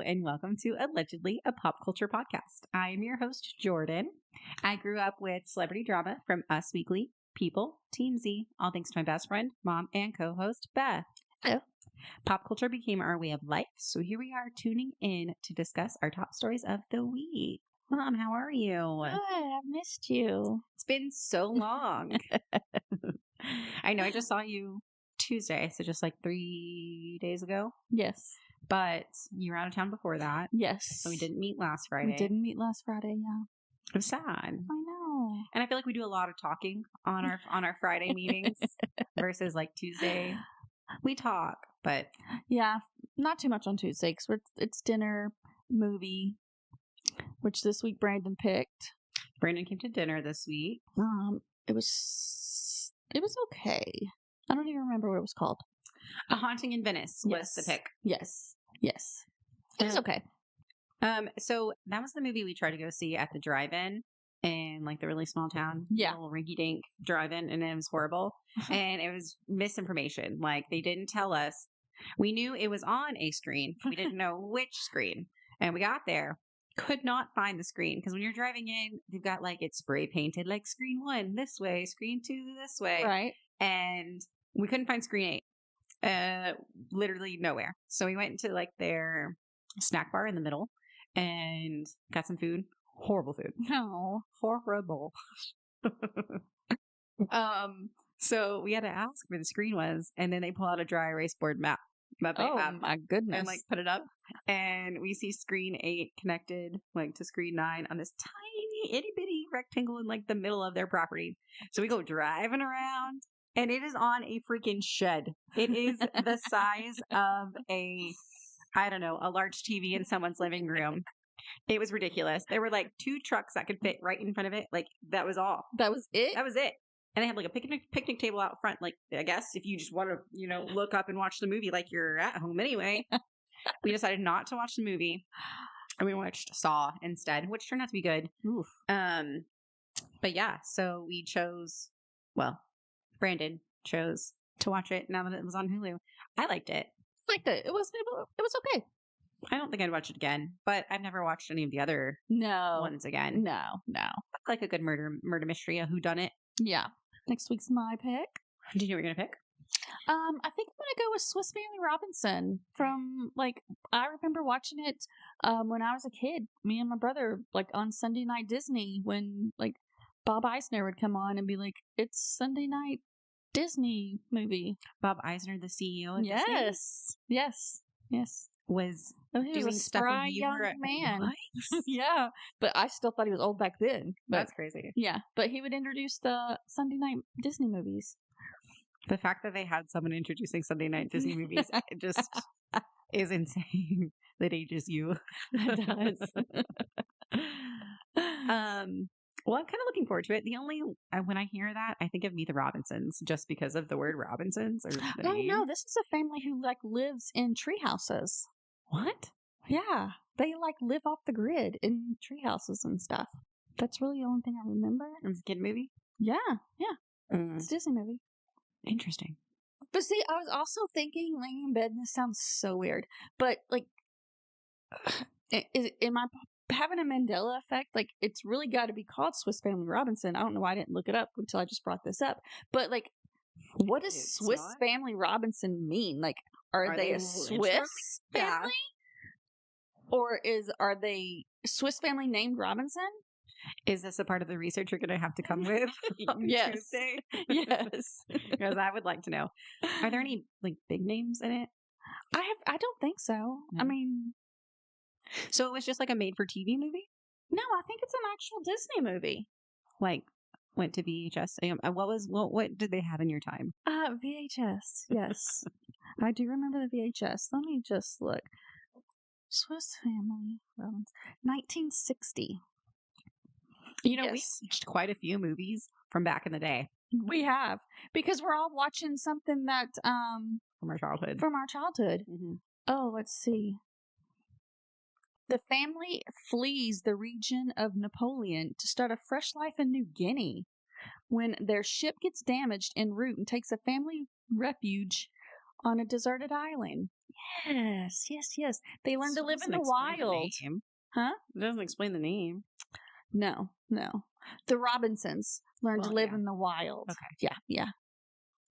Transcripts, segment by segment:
and welcome to Allegedly, a pop culture podcast. I am your host, Jordan. I grew up with celebrity drama from Us Weekly, People, Team Z, all thanks to my best friend, mom, and co-host, Beth. Hello. Pop culture became our way of life, so here we are tuning in to discuss our top stories of the week. Mom, how are you? Good. I've missed you. It's been so long. I know I just saw you Tuesday, so just like 3 days ago. Yes. But you were out of town before that. Yes. So we didn't meet last Friday. We didn't meet last Friday, yeah. It was sad. I know. And I feel like we do a lot of talking on our Friday meetings versus like Tuesday. We talk, but yeah, not too much on Tuesday because it's dinner, movie, which this week Brandon picked. Brandon came to dinner this week. It was okay. I don't even remember what it was called. A Haunting in Venice was the pick. Yes. It was okay. So that was the movie we tried to go see at the drive-in in like the really small town. Yeah. Little rinky-dink drive-in, and it was horrible. And it was misinformation. Like they didn't tell us. We knew it was on a screen. We didn't know which screen. And we got there. Could not find the screen because when you're driving in, they've got like it spray painted like screen 1 this way, screen 2 this way. Right. And we couldn't find screen 8. Literally nowhere. So we went into like their snack bar in the middle and got some food. Horrible food. No. Horrible. So we had to ask where the screen was, and then they pull out a dry erase board map that they have my goodness. and like put it up, and we see screen 8 connected like to screen 9 on this tiny itty bitty rectangle in like the middle of their property. So we go driving around, and it is on a freaking shed. It is the size of a large TV in someone's living room. It was ridiculous. There were like 2 trucks that could fit right in front of it. Like that was all. That was it? That was it. And they had like a picnic table out front. Like, I guess if you just want to, look up and watch the movie like you're at home anyway. We decided not to watch the movie. And we watched Saw instead, which turned out to be good. Oof. But yeah, so Brandon chose to watch it now that it was on Hulu. I liked it. It was okay. I don't think I'd watch it again, but I've never watched any of the other ones again. No. Like a good murder mystery, a whodunit. Yeah. Next week's my pick. Do you know what you're gonna pick? I think I'm gonna go with Swiss Family Robinson from I remember watching it when I was a kid. Me and my brother on Sunday Night Disney when Bob Eisner would come on and be like, "It's Sunday night Disney movie." Bob Eisner, the CEO of Disney? Yes. Was he doing was a stuff spry when you young were man. What? Yeah, but I still thought he was old back then. But, that's crazy. Yeah, but he would introduce the Sunday night Disney movies. The fact that they had someone introducing Sunday night Disney movies just is insane. That ages you. It does. Well, I'm kind of looking forward to it. When I hear that, I think of Meet the Robinsons, just because of the word Robinsons. No, this is a family who lives in tree houses. What? Yeah, they live off the grid in tree houses and stuff. That's really the only thing I remember. It's a kid movie? Yeah. It's a Disney movie. Interesting. But see, I was also thinking, laying in bed, and this sounds so weird, but am I having a Mandela effect? It's really got to be called Swiss Family Robinson. I don't know why I didn't look it up until I just brought this up. But what does Swiss Family Robinson mean? Are they a Swiss family? Or are they Swiss family named Robinson? Is this a part of the research you're going to have to come with on Tuesday? Yes. Because I would like to know. Are there any big names in it? I don't think so. No. I mean, so it was just a made-for-TV movie? No, I think it's an actual Disney movie. Went to VHS. What did they have in your time? VHS. Yes, I do remember the VHS. Let me just look. Swiss Family Robinson, 1960. We watched quite a few movies from back in the day. We have, because we're all watching something that from our childhood. Mm-hmm. Oh, let's see. The family flees the region of Napoleon to start a fresh life in New Guinea when their ship gets damaged en route and takes a family refuge on a deserted island. Yes, yes, yes. They learn to live in the Doesn't explain the wild. name. Huh? It doesn't explain the name. No, no. The Robinsons learn to Well, live yeah. in the wild. Okay. Yeah, yeah.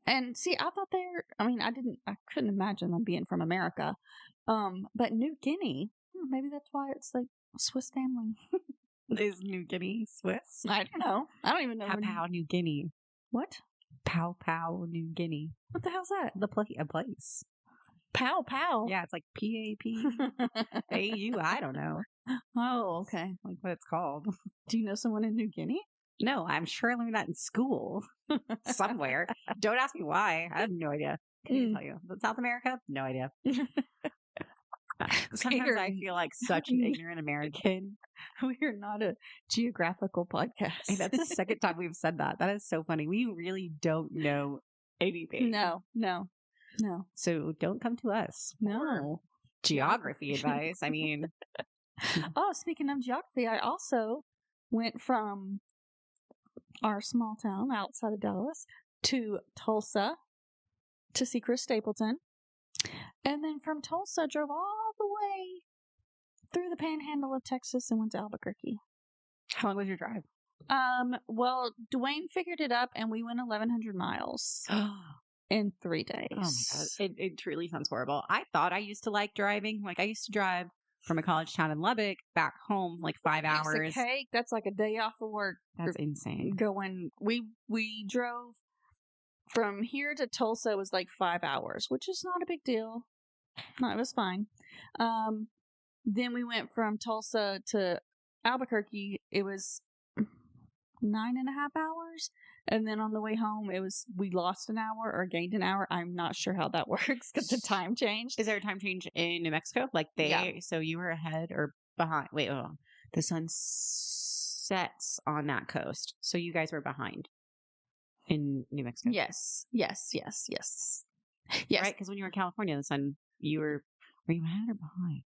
And see, I thought I couldn't imagine them being from America. But New Guinea, maybe that's why it's like Swiss family. Is New Guinea Swiss? I don't know. I don't even know. Pow Pow, New Guinea. What? Pow Pow, New Guinea. What the hell's that? A place. Pow pow. Yeah, it's like PAPAU. I don't know. Oh, okay. Like what it's called. Do you know someone in New Guinea? No, I'm sure I learned that in school somewhere. Don't ask me why. I have no idea. Couldn't tell you. But South America? No idea. Sometimes I feel like such an ignorant American. We are not a geographical podcast. Hey, that's the second time we've said that. That is so funny. We really don't know anything. No. So don't come to us. No. Geography advice. I mean, Oh, speaking of geography, I also went from our small town outside of Dallas to Tulsa to see Chris Stapleton. And then from Tulsa, drove all the way through the panhandle of Texas and went to Albuquerque. how long was your drive? Well, Dwayne figured it up and we went 1,100 miles in 3 days. Oh my God. It truly sounds horrible. I thought I used to like driving. Like I used to drive from a college town in Lubbock back home like 5 hours. Piece of cake. That's like a day off of work. That's insane. We drove from here to Tulsa was like 5 hours, which is not a big deal. No, it was fine. Then we went from Tulsa to Albuquerque. It was 9.5 hours. And then on the way home, we lost an hour or gained an hour. I'm not sure how that works because the time changed. Is there a time change in New Mexico? Like so you were ahead or behind? Wait, hold on. The sun sets on that coast. So you guys were behind in New Mexico. Yes. Yes. Right? Because when you were in California, the sun, were you ahead or behind?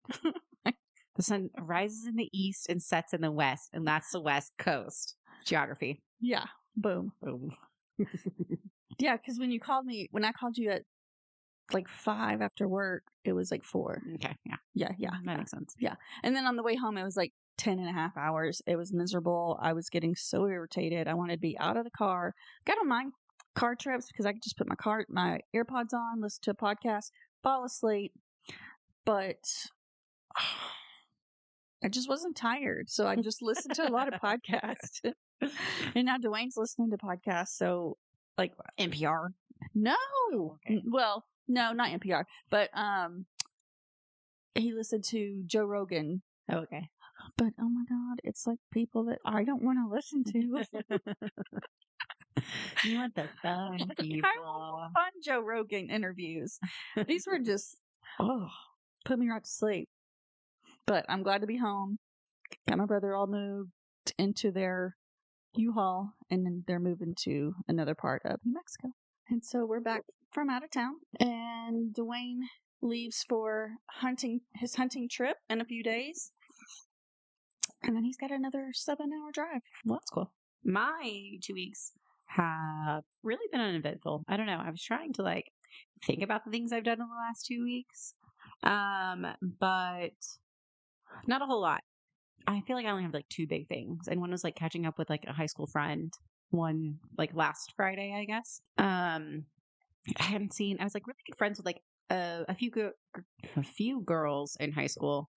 The sun rises in the east and sets in the west, and that's the West Coast. Geography. Yeah. Boom. Yeah, because when I called you at like 5 after work, it was like 4. Okay. Yeah. Yeah. That makes sense. Yeah. And then on the way home, it was like 10.5 hours. It was miserable. I was getting so irritated. I wanted to be out of the car. I don't mind car trips because I could just put my AirPods on, listen to a podcast, fall asleep. But I just wasn't tired. So I just listened to a lot of podcasts. And now Dwayne's listening to podcasts. So like NPR. No. Okay. Well, no, not NPR. But he listened to Joe Rogan. Oh, okay. But oh my God, it's like people that I don't want to listen to. You want the fun people. I want fun Joe Rogan interviews. These were just put me right to sleep. But I'm glad to be home. Got my brother all moved into their U-Haul, and then they're moving to another part of New Mexico. And so we're back from out of town, and Dwayne leaves for his hunting trip in a few days. And then he's got another 7-hour drive. Well, that's cool. My 2 weeks have really been uneventful. I don't know. I was trying to like think about the things I've done in the last 2 weeks. But not a whole lot. I feel like I only have like 2 big things. And one was like catching up with like a high school friend. One like last Friday, I guess. I was like really good friends with like a few girls in high school.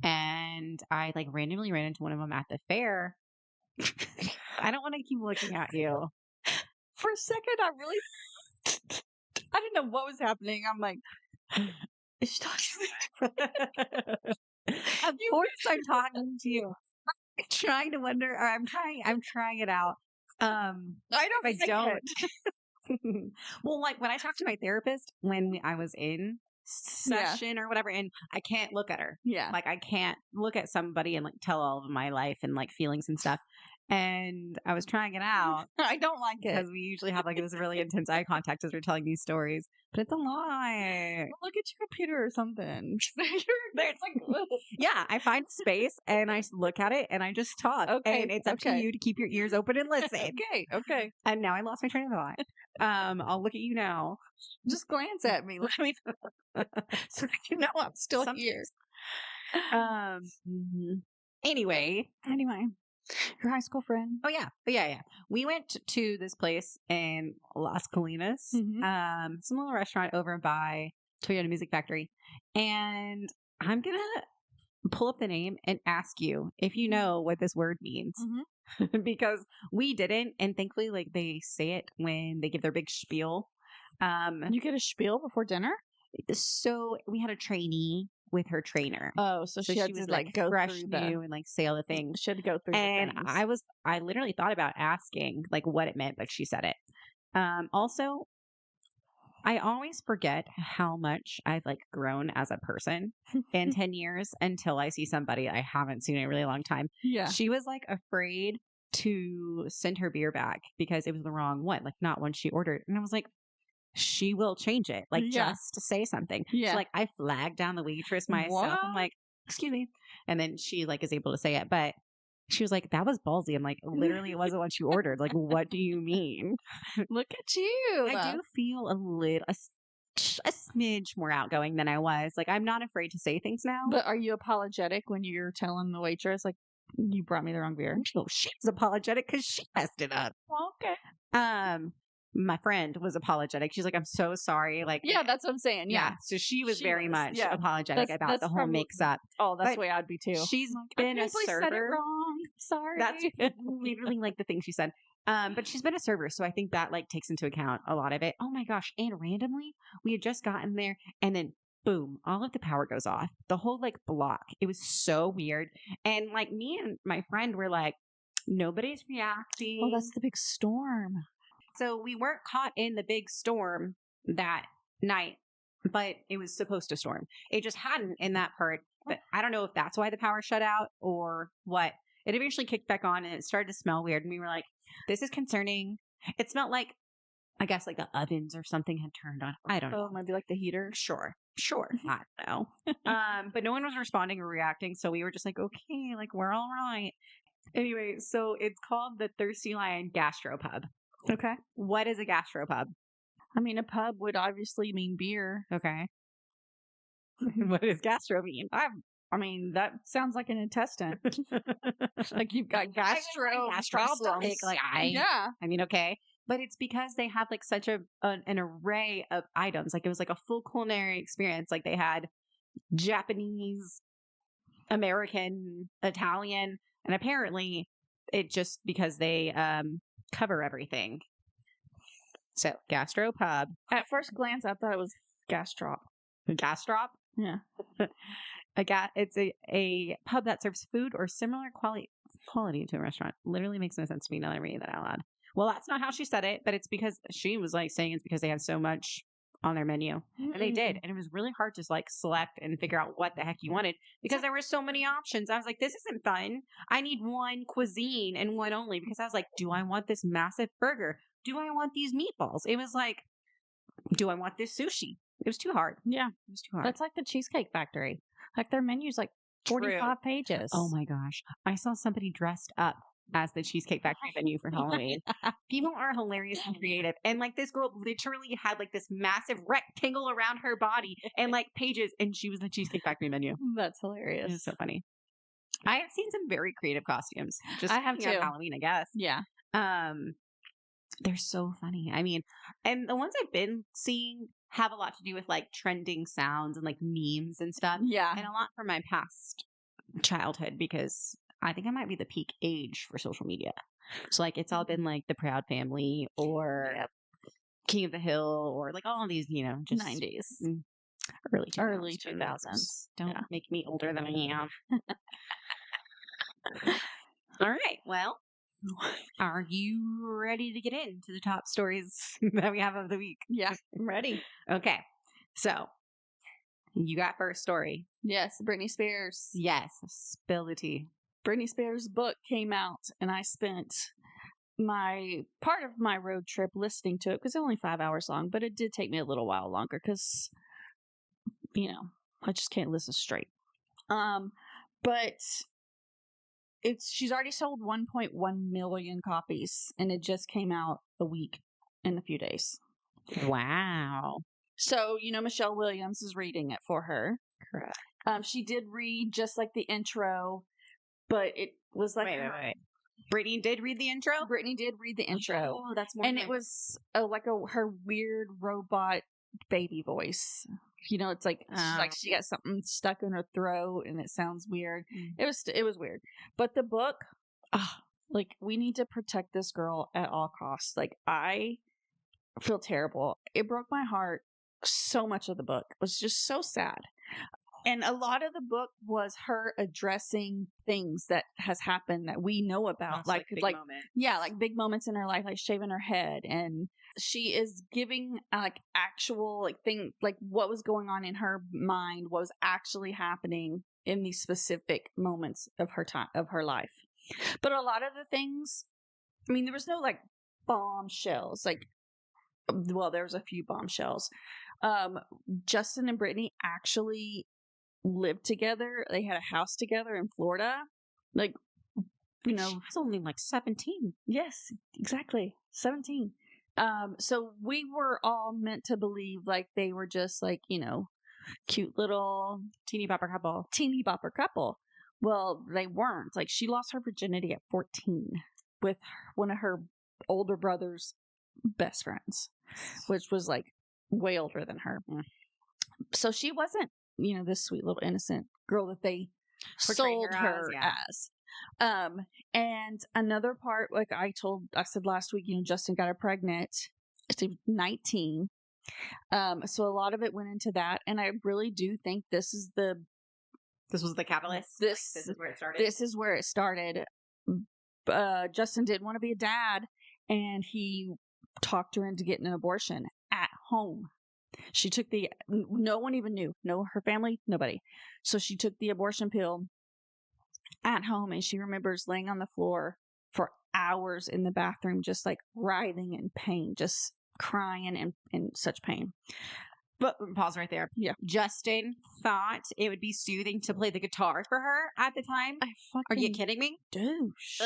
And I like randomly ran into one of them at the fair. I don't want to keep looking at you. For a second, I didn't know what was happening. I'm like, is she talking to me? Of course I'm talking to you. I'm trying to wonder, or I'm trying it out. I don't. Well, like when I talked to my therapist when I was in session or whatever, and I can't look at her. Yeah. Like I can't look at somebody and like tell all of my life and like feelings and stuff. And I was trying it out I don't like it. because we usually have like this really intense eye contact as we're telling these stories, but it's a lie. Well, look at your computer or something. It's like, Yeah, I find space and I look at it and I just talk. Okay, And it's up to okay. you to keep your ears open and listen. okay. And now I lost my train of thought. I'll look at you now. Just glance at me. Let me so that you know I'm still here. Anyway, your high school friend. oh yeah. We went to this place in Las Colinas, Mhm. some little restaurant over by Toyota Music Factory, and I'm gonna pull up the name and ask you if you know what this word means. Because we didn't, and thankfully, like they say it when they give their big spiel. You get a spiel before dinner? So we had a trainee with her trainer. Oh, so she had was to like go fresh through new and like say all the things. She had to go through And the things. I literally thought about asking like what it meant, but she said it. Also, I always forget how much I've like grown as a person in 10 years until I see somebody I haven't seen in a really long time. Yeah. She was like afraid to send her beer back because it was the wrong one, like not one she ordered. And I was like, she will change it, like just to say something. Yeah. So like I flagged down the waitress myself. I'm like, excuse me. And then she like is able to say it. But she was like, that was ballsy. I'm like, literally it wasn't what you ordered. Like, what do you mean? Look at you. I do feel a smidge more outgoing than I was. Like, I'm not afraid to say things now. But are you apologetic when you're telling the waitress, like, you brought me the wrong beer? No, she's apologetic because she messed it up. Okay. My friend was apologetic. She's like, I'm so sorry. Like, Yeah, that's what I'm saying. Yeah. So she was She very was, much yeah. apologetic about the whole mix up. Oh, that's But the way I'd be too. She's Like, been I a said it server. wrong. Sorry. That's literally like the thing she said. But she's been a server, so I think that like takes into account a lot of it. Oh my gosh. And randomly, we had just gotten there and then boom, all of the power goes off. The whole like block. It was so weird. And like me and my friend were like, nobody's reacting. Oh, that's the big storm. So we weren't caught in the big storm that night, but it was supposed to storm. It just hadn't in that part. But I don't know if that's why the power shut out or what. It eventually kicked back on and it started to smell weird. And we were like, this is concerning. It smelled like, I guess, like the ovens or something had turned on. I don't know. Oh, it might be like the heater. Sure. I don't know. But no one was responding or reacting. So we were just like, okay, like we're all right. Anyway, so it's called the Thirsty Lion Gastropub. Okay. What is a gastropub? I mean, a pub would obviously mean beer. Okay. What does gastro mean? I mean, that sounds like an intestine. Like you've got gastro problems. Like yeah. I mean, okay. But it's because they have like such an array of items. Like it was like a full culinary experience. Like they had Japanese, American, Italian, and apparently it just because they cover everything. So gastropub. At first glance, I thought it was gastrop. Gastrop? Yeah. It's a pub that serves food or similar quality to a restaurant. Literally makes no sense to me now that I'm reading that out loud. Well, that's not how she said it, but it's because she was like saying it's because they have so much on their menu. And they did. And it was really hard to like select and figure out what the heck you wanted because there were so many options. I was like, this isn't fun. I need one cuisine and one only because I was like, do I want this massive burger? Do I want these meatballs? It was like, do I want this sushi? It was too hard. Yeah. It was too hard. That's like the Cheesecake Factory. Like their menu's like 45 pages. Oh my gosh. I saw somebody dressed up as the Cheesecake Factory menu for Halloween. People are hilarious and creative. And like this girl literally had like this massive rectangle around her body and like pages, and she was the Cheesecake Factory menu. That's hilarious. It was so funny. I have seen some very creative costumes. Just I have too. Halloween, I guess. Yeah. They're so funny. I mean, and the ones I've been seeing have a lot to do with like trending sounds and like memes and stuff. Yeah. And a lot from my past childhood because I think I might be the peak age for social media. So like it's all been like the Proud Family or King of the Hill or like all of these, you know, just 90s. Early 2000s. Don't make me older than I am. All right. Well, are you ready to get into the top stories that we have of the week? Yeah, I'm ready. Okay. So, you got first story. Yes, Britney Spears. Yes. Spill the tea. Britney Spears' book came out, and I spent my part of my road trip listening to it because it's only 5 hours long, but it did take me a little while longer because I just can't listen straight. But she's already sold 1.1 million copies, and it just came out a week in a few days. Wow. So Michelle Williams is reading it for her. Correct. She did read just like the intro, but it was like wait. Britney did read the intro? Britney did read the intro. Oh, that's more. And it was her weird robot baby voice. It's like she got something stuck in her throat and it sounds weird. It was weird. But the book, we need to protect this girl at all costs. Like, I feel terrible. It broke my heart. So much of the book was just so sad. And a lot of the book was her addressing things that has happened that we know about, like big moments. Yeah, like big moments in her life, like shaving her head, and she is giving actual thing, like what was going on in her mind, what was actually happening in these specific moments of her life. But a lot of the things, I mean, there was no bombshells. There was a few bombshells. Justin and Britney actually lived together. They had a house together in Florida. She was only 17. Yes, exactly. 17. So we were all meant to believe they were just cute little teeny bopper couple. Well, they weren't. She lost her virginity at 14 with one of her older brother's best friends, which was way older than her. So she wasn't this sweet little innocent girl that they sold her as. And another part, I said last week, Justin got her pregnant. She was 19. So a lot of it went into that. And I really do think this was the catalyst. This is where it started. This is where it started. Justin didn't want to be a dad, and he talked her into getting an abortion at home. She took no one even knew. No, her family, nobody. So she took the abortion pill at home, and she remembers laying on the floor for hours in the bathroom, just writhing in pain, just crying and in such pain. But pause right there. Yeah. Justin thought it would be soothing to play the guitar for her at the time. Are you kidding me? Douche.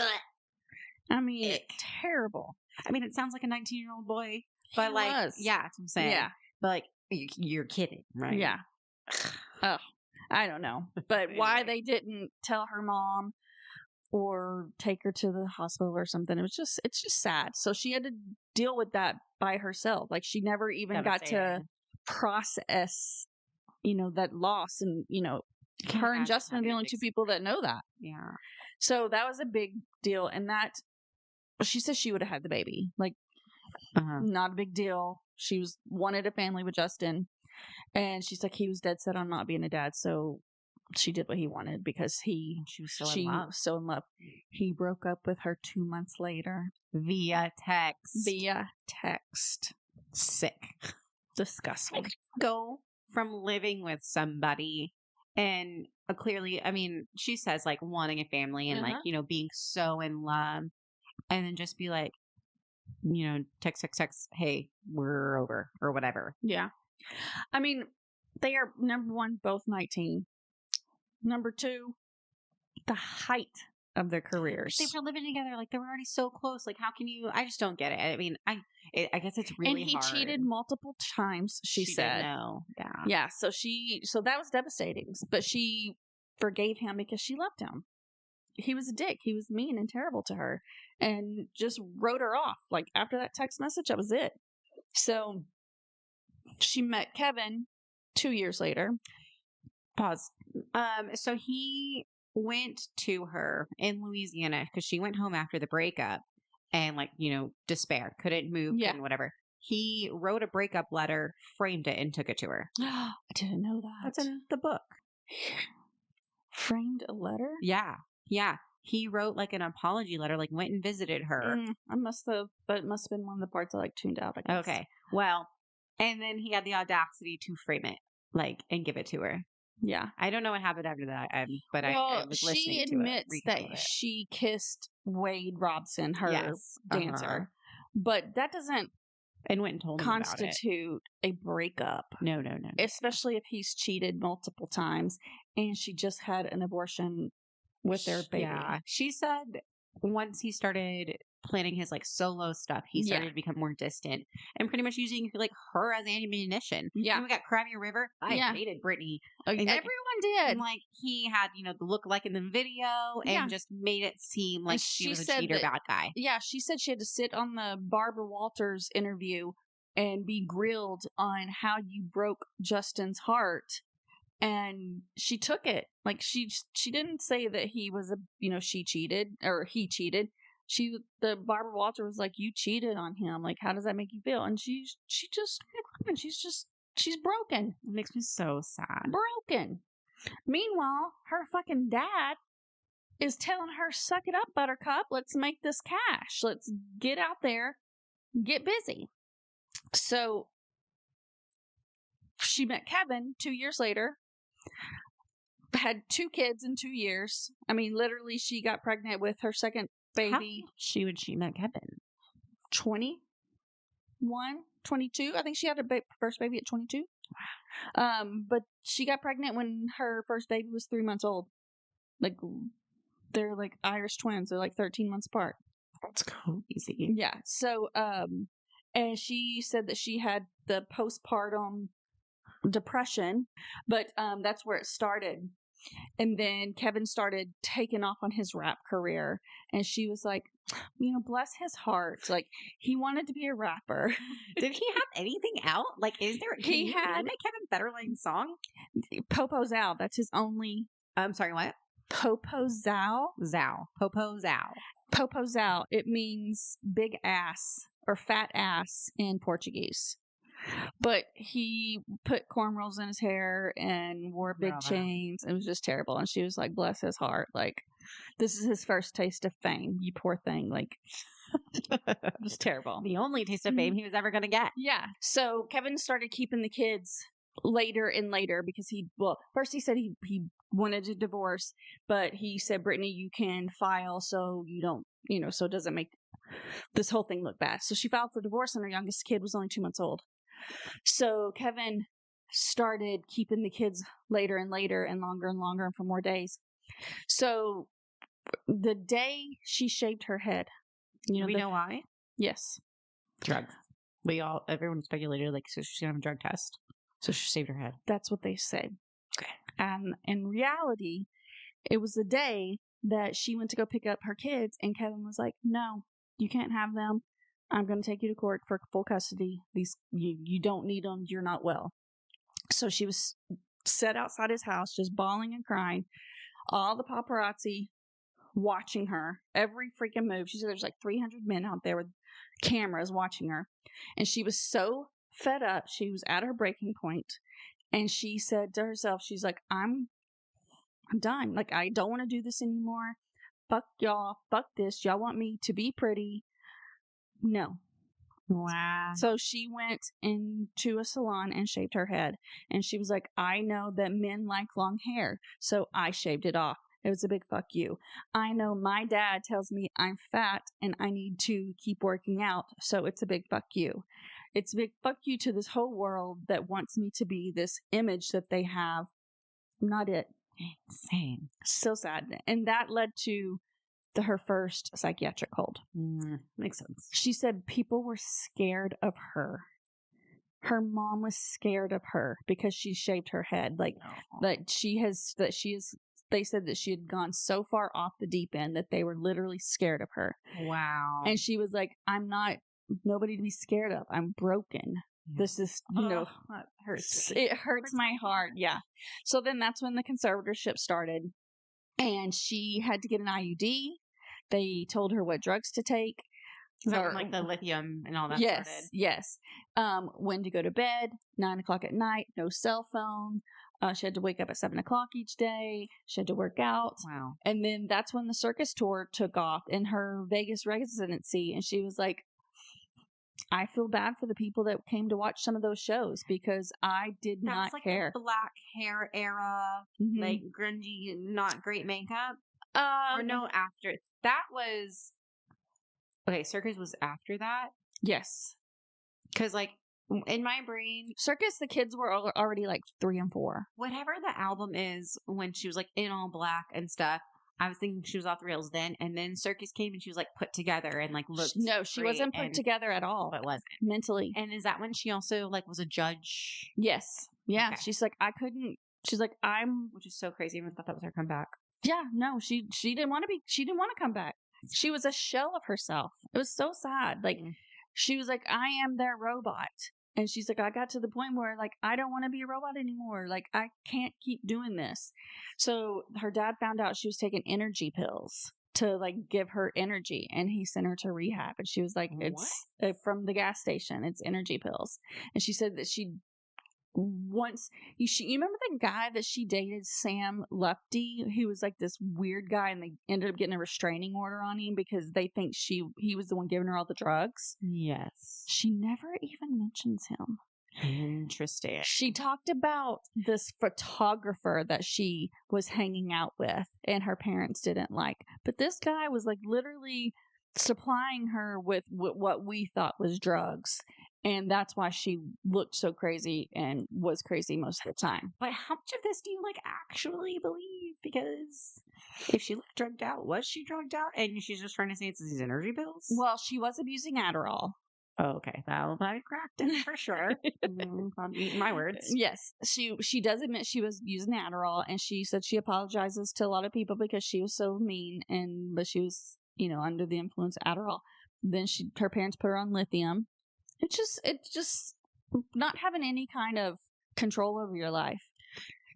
I mean, terrible. I mean, it sounds like a 19-year-old boy, but yeah, that's what I'm saying. Yeah. But you're kidding, right? Yeah. Oh, I don't know. But anyway. Why they didn't tell her mom or take her to the hospital or something, it's just sad. So she had to deal with that by herself. She never even got to process, that loss. And, her and Justin are the only two people that know that. Yeah. So that was a big deal. And that, she says she would have had the baby. Not a big deal. She wanted a family with Justin, and she's he was dead set on not being a dad. So she did what he wanted because she was so in love. He broke up with her 2 months later via text. Sick, disgusting. Go from living with somebody and clearly, I mean, she says wanting a family and being so in love, and then just be text, hey, we're over or whatever. Yeah. I mean, they are, number one, both 19. Number two, the height of their careers. They were living together. They were already so close. How can you? I just don't get it. I mean, I guess it's really hard. And he cheated multiple times, she said. No. Yeah. Yeah. So that was devastating. But she forgave him because she loved him. He was a dick. He was mean and terrible to her, and just wrote her off. After that text message, that was it. So she met Kevin 2 years later. Pause. So he went to her in Louisiana because she went home after the breakup and despair, couldn't move and whatever. He wrote a breakup letter, framed it, and took it to her. I didn't know that. That's in the book. Framed a letter? Yeah. Yeah. He wrote an apology letter, went and visited her. That must have been one of the parts I tuned out, I guess. Okay. Well, and then he had the audacity to frame it, and give it to her. Yeah. I don't know what happened after that, but I was listening she to a admits that recap of it. she kissed Wade Robson, her Yes, dancer, but that doesn't and went and told him about it. constitute a breakup. No. Especially if he's cheated multiple times and she just had an abortion with their baby. Yeah. She said once he started planning his like solo stuff, he started to become more distant and pretty much using like her as ammunition. Yeah. And we got Krabby River. I hated Britney. Everyone did. And like he had, the look-alike in the video and just made it seem like she was a cheater bad guy. Yeah, she said she had to sit on the Barbara Walters interview and be grilled on how you broke Justin's heart. And she took it. Like she didn't say that he was she cheated or he cheated. The Barbara Walters was like, you cheated on him. Like, how does that make you feel? And she's broken. It makes me so sad. Broken. Meanwhile, her fucking dad is telling her, suck it up, Buttercup. Let's make this cash. Let's get out there, get busy. So she met Kevin 2 years later, had 2 kids in 2 years. I mean, literally, she got pregnant with her second baby. When she met Kevin? 21, 22. I think she had her first baby at 22. Wow. But she got pregnant when her first baby was 3 months old. Like, they're like Irish twins. They're like 13 months apart. That's crazy. Yeah. So, and she said that she had the postpartum depression, but that's where it started. And then Kevin started taking off on his rap career, and she was like, bless his heart, like he wanted to be a rapper. Did he have anything out? Like, is there? Can you make Kevin Federline song? Popo Zao. That's his only. I'm sorry, what? Popo Zao. Popo Zao. Popo Zao. It means big ass or fat ass in Portuguese. But he put cornrows in his hair and wore big chains. It was just terrible. And she was like, bless his heart. Like, this is his first taste of fame. You poor thing. Like, it was terrible. The only taste of fame he was ever going to get. Yeah. So Kevin started keeping the kids later and later because first he said he wanted a divorce, but he said, Britney, you can file so you don't, so it doesn't make this whole thing look bad. So she filed for divorce and her youngest kid was only 2 months old. So Kevin started keeping the kids later and later and longer and for more days. So the day she shaved her head, we know why? Yes. Drugs. Everyone speculated so she's going to have a drug test. So she shaved her head. That's what they said. Okay. And in reality, it was the day that she went to go pick up her kids and Kevin was like, no, you can't have them. I'm going to take you to court for full custody. You don't need them. You're not well. So she was set outside his house, just bawling and crying. All the paparazzi watching her, every freaking move. She said there's like 300 men out there with cameras watching her. And she was so fed up. She was at her breaking point. And she said to herself, she's like, I'm done. Like, I don't want to do this anymore. Fuck y'all. Fuck this. Y'all want me to be pretty. No. Wow. So she went into a salon and shaved her head. And she was like, I know that men like long hair, so I shaved it off. It was a big fuck you. I know my dad tells me I'm fat and I need to keep working out, so it's a big fuck you. It's a big fuck you to this whole world that wants me to be this image that they have. I'm not it. Insane. So sad. And that led to her first psychiatric hold. Makes sense. She said people were scared of her. Her mom was scared of her because she shaved her head. They said that she had gone so far off the deep end that they were literally scared of her. Wow. And she was like, I'm not nobody to be scared of. I'm broken. Yeah. This is, that hurts. It hurts my heart. Yeah. So then that's when the conservatorship started. And she had to get an IUD. They told her what drugs to take. Is that when, the lithium and all that started? Yes. When to go to bed, 9:00 at night, no cell phone. She had to wake up at 7:00 each day. She had to work out. Wow. And then that's when the circus tour took off in her Vegas residency. And she was like, I feel bad for the people that came to watch some of those shows because I did That not was like care. the black hair era, like grungy, not great makeup. Or no, after that was okay. Circus was after that yes. because, like, in my brain, Circus, the kids were already like 3 and 4. whatever the album is when she was like in all black and stuff. I was thinking she was off the rails then, and then Circus came and she was like put together and like looked. No, she great wasn't put and together at all. But wasn't. Mentally. And is that when she also like was a judge? Yes. Yeah. Okay. She's like, I couldn't. She's like, which is so crazy. I even thought that was her comeback. Yeah. No, she didn't want to be. She didn't want to come back. She was a shell of herself. It was so sad. Like she was like, I am their robot. And she's like, I got to the point where like, I don't want to be a robot anymore. Like, I can't keep doing this. So her dad found out she was taking energy pills to like give her energy. And he sent her to rehab. And she was like, it's from the gas station. It's energy pills. And she said that she once you remember the guy that she dated, Sam Lupty, who was like this weird guy, and they ended up getting a restraining order on him because they think he was the one giving her all the drugs. Yes. She never even mentions him. Interesting. She talked about this photographer that she was hanging out with and her parents didn't like. But this guy was like literally supplying her with what we thought was drugs. And that's why she looked so crazy and was crazy most of the time. But how much of this do you like actually believe? Because if she looked drugged out, was she drugged out? And she's just trying to say it's these energy pills? Well, she was abusing Adderall. Oh, okay. That'll probably cracked it for sure. I'm eating my words. Yes. She does admit she was using Adderall, and she said she apologizes to a lot of people because she was so mean, but she was, under the influence of Adderall. Then her parents put her on lithium. It's just not having any kind of control over your life.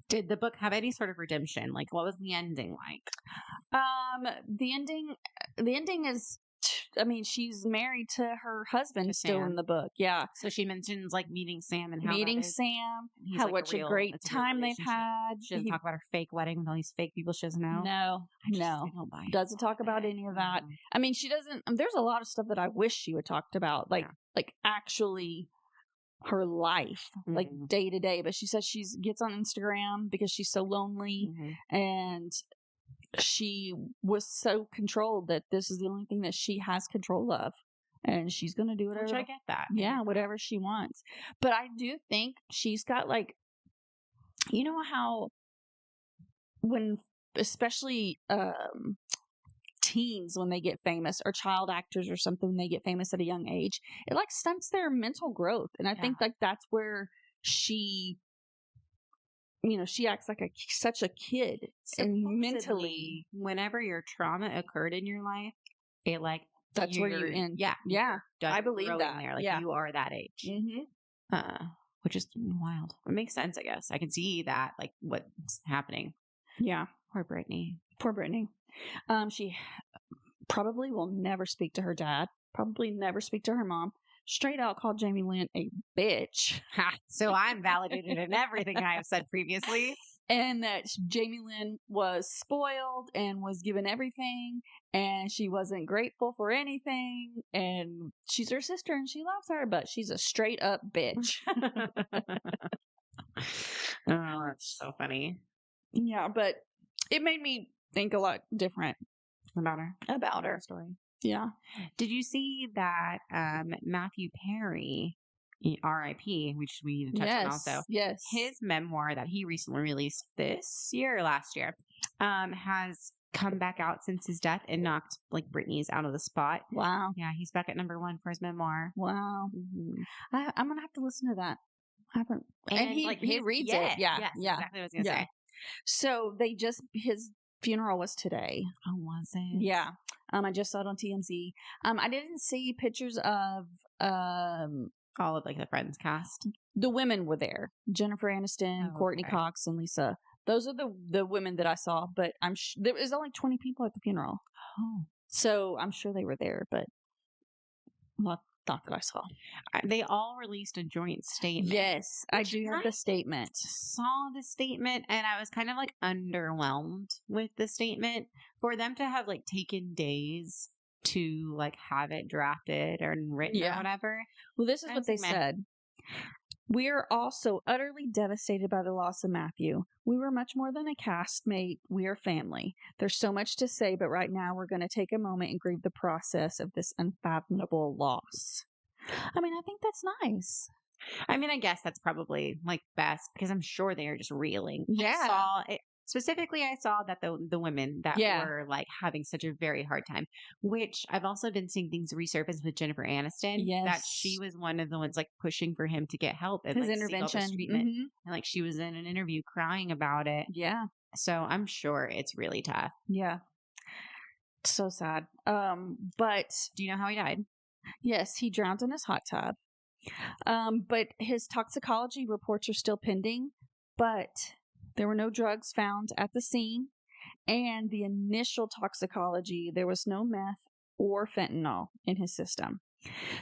Did the book have any sort of redemption? Like, what was the ending like? The ending is, I mean, she's married to her husband still in the book. Yeah. So she mentions like meeting Sam and how meeting Sam, how what a great time they've had. She doesn't talk about her fake wedding with all these fake people she doesn't know. No. Doesn't talk about any of that. I mean, she doesn't. There's a lot of stuff that I wish she would talked about, like actually her life, like day to day. But she says she gets on Instagram because she's so lonely, and she was so controlled that this is the only thing that she has control of. And she's going to do whatever. Which I get that. Yeah, whatever she wants. But I do think she's got like, you know how when, especially teens, when they get famous, or child actors or something, when they get famous at a young age, it like stunts their mental growth. And I think like that's where she acts like such a kid. And mentally, whenever your trauma occurred in your life, it like, that's where you end. Yeah. I believe that. There. Like you are that age. Which is wild. It makes sense, I guess. I can see that, like what's happening. Yeah. Poor Britney. She probably will never speak to her dad. Probably never speak to her mom. Straight out called Jamie Lynn a bitch. So I'm validated in everything I have said previously. And that Jamie Lynn was spoiled and was given everything, and she wasn't grateful for anything, and she's her sister and she loves her, but she's a straight up bitch. Oh, that's so funny. Yeah, but it made me think a lot different about her story. Yeah. Did you see that Matthew Perry, R.I.P., which we need to touch on also. Yes. His memoir that he recently released this year or last year has come back out since his death and knocked like Britney's out of the spot. Wow. Yeah, he's back at #1 for his memoir. Wow. I'm going to have to listen to that. I haven't. And he reads it. Yeah. Yes, exactly what I was going to say. So his funeral was today. Oh, was it? Yeah. I just saw it on TMZ. I didn't see pictures of all of like the Friends cast. The women were there: Jennifer Aniston, Courtney Cox, and Lisa. Those are the women that I saw. But there was only 20 people at the funeral. Oh, so I'm sure they were there, but not that I saw. They all released a joint statement. Yes, I do have the statement. Saw the statement, and I was kind of like underwhelmed with the statement. For them to have like taken days to like have it drafted or written or whatever. Well, this is I what was they like, meh. said. We are also utterly devastated by the loss of Matthew. We were much more than a castmate. We are family. There's so much to say, but right now we're going to take a moment and grieve the process of this unfathomable loss. I mean, I think that's nice. I mean, I guess that's probably like best because I'm sure they are just reeling. Yeah. I saw it. Specifically, I saw that the women that Yeah. were like having such a very hard time, which I've also been seeing things resurface with Jennifer Aniston. That she Yes. was one of the ones like pushing for him to get help and His like seek all this intervention. treatment. And like she was in an interview crying about it. Yeah. So I'm sure it's really tough. Yeah. So sad. But Do you know how he died? yes, he drowned in his hot tub. But his toxicology reports are still pending, but there were no drugs found at the scene. And the initial toxicology, there was no meth or fentanyl in his system.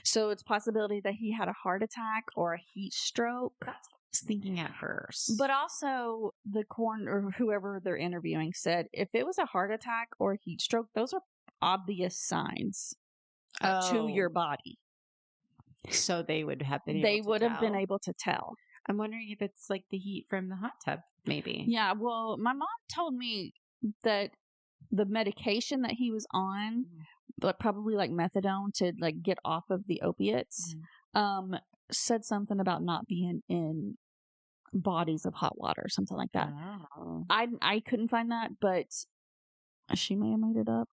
So it's a possibility that he had a heart attack or a heat stroke. That's what I was thinking at first. But also the coroner or whoever they're interviewing said if it was a heart attack or a heat stroke, those are obvious signs to your body. So they would have been been able to tell. I'm wondering if it's like the heat from the hot tub, maybe. Yeah, well, my mom told me that the medication that he was on, but probably like methadone to like get off of the opiates, said something about not being in bodies of hot water or something like that. Oh. I couldn't find that, but she may have made it up.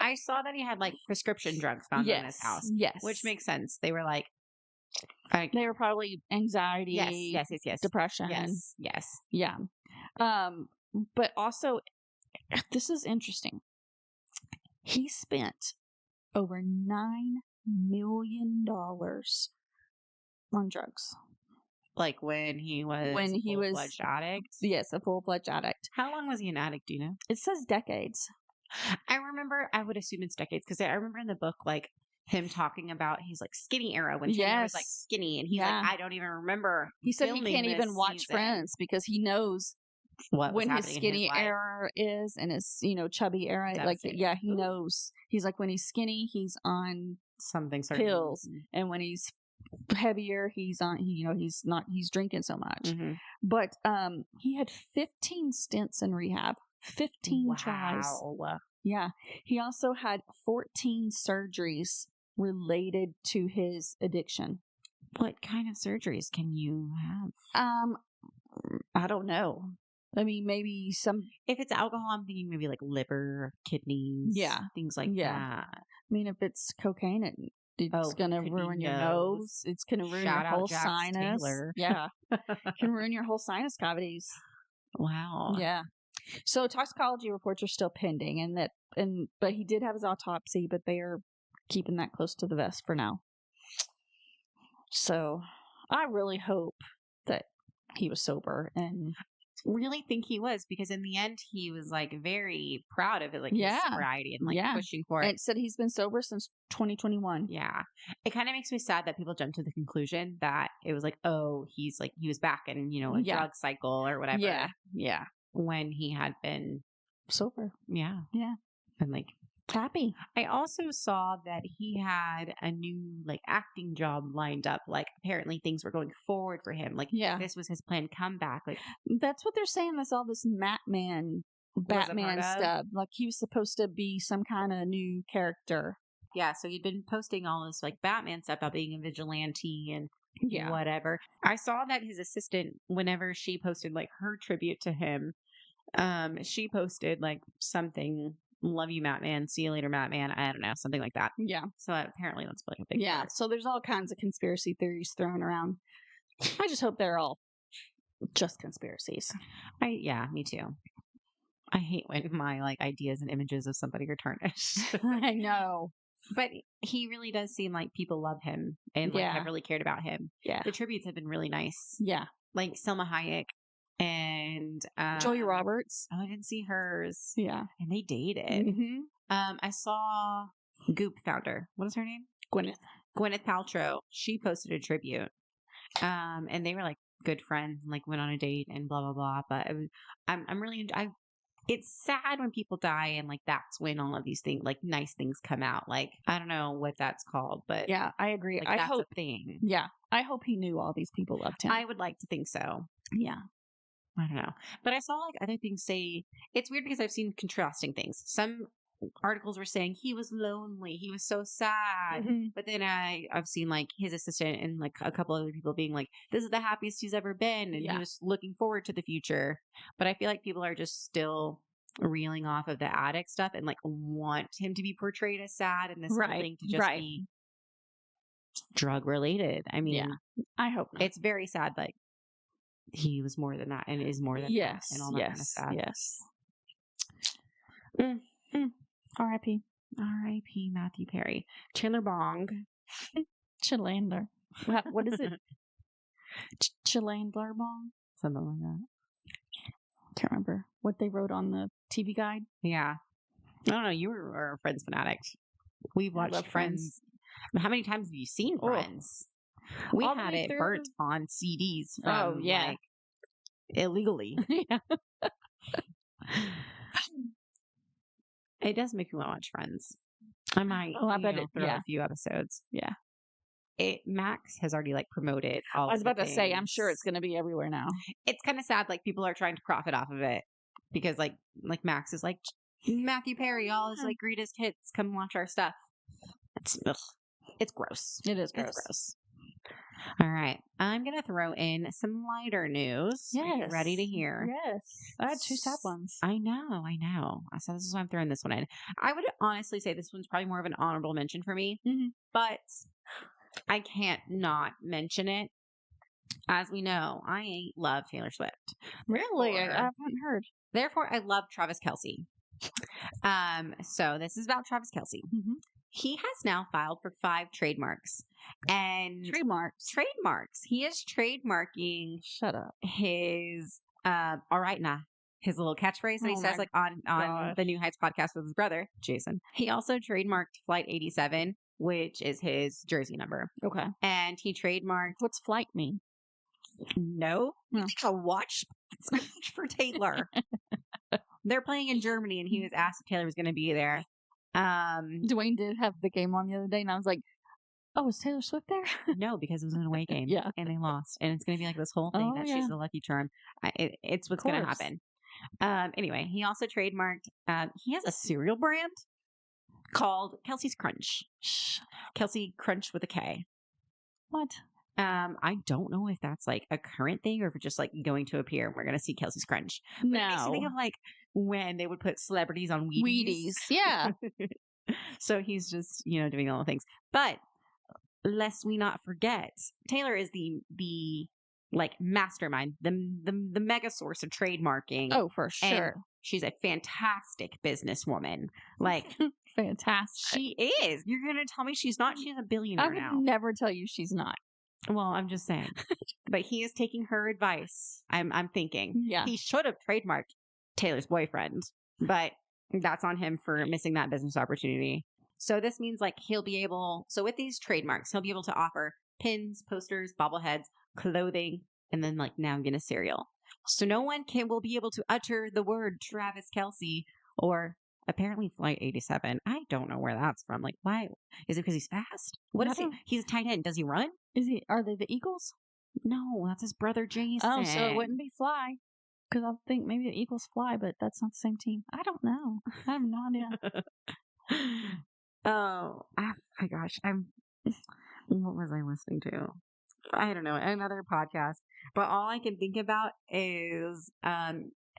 I saw that he had like prescription drugs found in his house. Yes. Which makes sense. They were like they were probably anxiety, yes, depression. Yes. Yeah. But also this is interesting. He spent over $9 million on drugs. Like when he was a full-fledged addict? Yes, a full-fledged addict. How long was he an addict, do you know? It says decades. I would assume it's decades because I remember in the book, like, him talking about his like skinny era when Taylor was like skinny, and he's like, I don't even remember. He said he can't even watch Friends because he knows when his skinny era is and his chubby era. Like he knows. He's like when he's skinny, he's on something pills, and when he's heavier, he's on. He's drinking so much. But he had 15 stints in rehab, 15 tries. Yeah, he also had 14 surgeries related to his addiction. What kind of surgeries can you have? I don't know. I mean, maybe some. If it's alcohol, I'm thinking maybe like liver, kidneys, things like that. I mean, if it's cocaine, it's gonna ruin your nose. It's gonna ruin your whole sinus. Taylor. Yeah, it can ruin your whole sinus cavities. Wow. Yeah. So toxicology reports are still pending, but he did have his autopsy, but they are keeping that close to the vest for now. So I really hope that he was sober, and really think he was, because in the end he was like very proud of it, like his sobriety and like pushing for it. It said he's been sober since 2021. Yeah. It kind of makes me sad that people jump to the conclusion that it was like, oh, he was back in, a drug cycle or whatever. Yeah. Yeah. When he had been sober. Yeah. Yeah. And like happy. I also saw that he had a new like acting job lined up. Like apparently things were going forward for him. Like this was his planned comeback. Like that's what they're saying. That's all this Batman stuff. Like he was supposed to be some kind of new character. Yeah. So he'd been posting all this like Batman stuff about being a vigilante and whatever. I saw that his assistant, whenever she posted like her tribute to him, she posted like something. Love you, Batman. See you later, Batman. I don't know, something like that. Yeah. So apparently that's like a big part. So there's all kinds of conspiracy theories thrown around. I just hope they're all just conspiracies. Me too. I hate when my like ideas and images of somebody are tarnished. I know. But he really does seem like people love him and like have really cared about him. Yeah. The tributes have been really nice. Yeah. Like Selma Hayek and Julia Roberts. Oh, I didn't see hers. Yeah. And they dated. Mm-hmm. I saw Goop founder. What is her name? Gwyneth Paltrow. She posted a tribute. And they were like good friends and like went on a date and blah blah blah. But I'm really it's sad when people die and like that's when all of these things, like nice things come out. Like I don't know what that's called, but Yeah, I agree. like I that's hope. a thing. Yeah, I hope he knew all these people loved him. I would like to think so. Yeah. I don't know. But I saw like other things say it's weird because I've seen contrasting things. Some articles were saying he was lonely, he was so sad. Mhm. But then I've seen like his assistant and like a couple other people being like, this is the happiest he's ever been. And he Yeah. was looking forward to the future. But I feel like people are just still reeling off of the addict stuff and like want him to be portrayed as sad and this whole Right. thing to just Right. be drug related. I mean, Yeah. I hope not. it's very sad. Like he was more than that and is more than that Yes. and all that kind of Yes. stuff. Yes. Mm. R.I.P. R.I.P. Matthew Perry. Chandler Bong. Chilander. What is it? Chilander Bong? Something like that. Can't remember what they wrote on the TV guide. Yeah. I don't know. You were a Friends fanatic. We've I watched love Friends. How many times have you seen Oh. Friends? We All the had way it through. burnt on CDs from Oh, yeah. like illegally. Yeah. It does make me want to watch Friends. I might I bet it. throw Yeah. a few episodes. Yeah. Max has already like promoted all I was of the about to say, I'm sure things. it's going to be everywhere now. It's kind of sad like people are trying to profit off of it because like Max is like Matthew Perry, all his like greatest hits, come watch our stuff. It's gross. It is It's gross. All right, I'm gonna throw in some lighter news. Yes. Are you ready to hear? Yes. I had two sad ones. I know. So this is why I'm throwing this one in. I would honestly say this one's probably more of an honorable mention for me, but I can't not mention it. As we know, I love Taylor Swift. Really? I haven't heard. Therefore, I love Travis Kelce. So this is about Travis Kelce. He has now filed for 5 trademarks. And trademarks. He is trademarking Shut up. his all right now. His little catchphrase that he says like on the New Heights podcast with his brother, Jason. He also trademarked Flight 87, which is his jersey number. Okay. And he trademarked What's flight mean? No. It's a watch for Taylor. They're playing in Germany and he was asked if Taylor was gonna be there. Dwayne did have the game on the other day, and I was like, "Oh, is Taylor Swift there?" No, because it was an away game. Yeah, and they lost, and it's going to be like this whole thing that she's the lucky charm. It's what's going to happen. Anyway, he also trademarked. He has a cereal brand called Kelsey's Crunch. Kelce Crunch with a K. What? I don't know if that's like a current thing or if it's just like going to appear. We're going to see Kelsey's Crunch. But it makes me think of like when they would put celebrities on Wheaties. Yeah. So he's just, doing all the things. But lest we not forget, Taylor is the like mastermind, the mega source of trademarking. Oh, for sure. And she's a fantastic businesswoman. Like fantastic. She is. You're going to tell me she's not? She's a billionaire now. I would never tell you she's not. Well, I'm just saying. But he is taking her advice. I'm thinking. Yeah. He should have trademarked Taylor's boyfriend, but that's on him for missing that business opportunity. So this means like he'll be able, so with these trademarks, he'll be able to offer pins, posters, bobbleheads, clothing, and then like now get a cereal. So no one will be able to utter the word Travis Kelce or apparently Flight 87. I don't know where that's from. Like, why? Is it because he's fast? What is he? He's a tight end. Does he run? Are they the Eagles? No, that's his brother Jason. Oh, so it wouldn't be Fly. Because I think maybe the Eagles fly, but that's not the same team. I don't know. I have no idea. Oh my gosh. What was I listening to? I don't know. Another podcast. But all I can think about is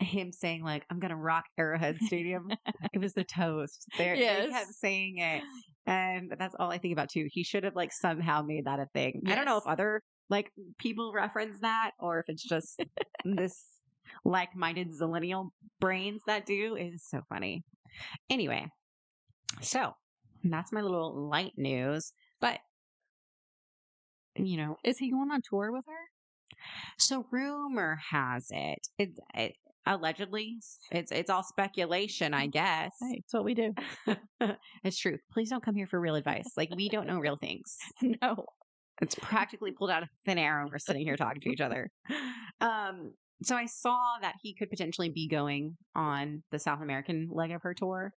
him saying like, I'm going to rock Arrowhead Stadium. It was the Toast. They kept saying it. And that's all I think about too. He should have like somehow made that a thing. Yes. I don't know if other like people reference that or if it's just this like-minded zillennial brains that do. It is so funny. Anyway, so that's my little light news. But is he going on tour with her? So rumor has it, allegedly, it's all speculation, I guess. Hey, it's what we do. It's true. Please don't come here for real advice. Like we don't know real things. No, it's practically pulled out of thin air and we're sitting here talking to each other. So I saw that he could potentially be going on the South American leg of her tour,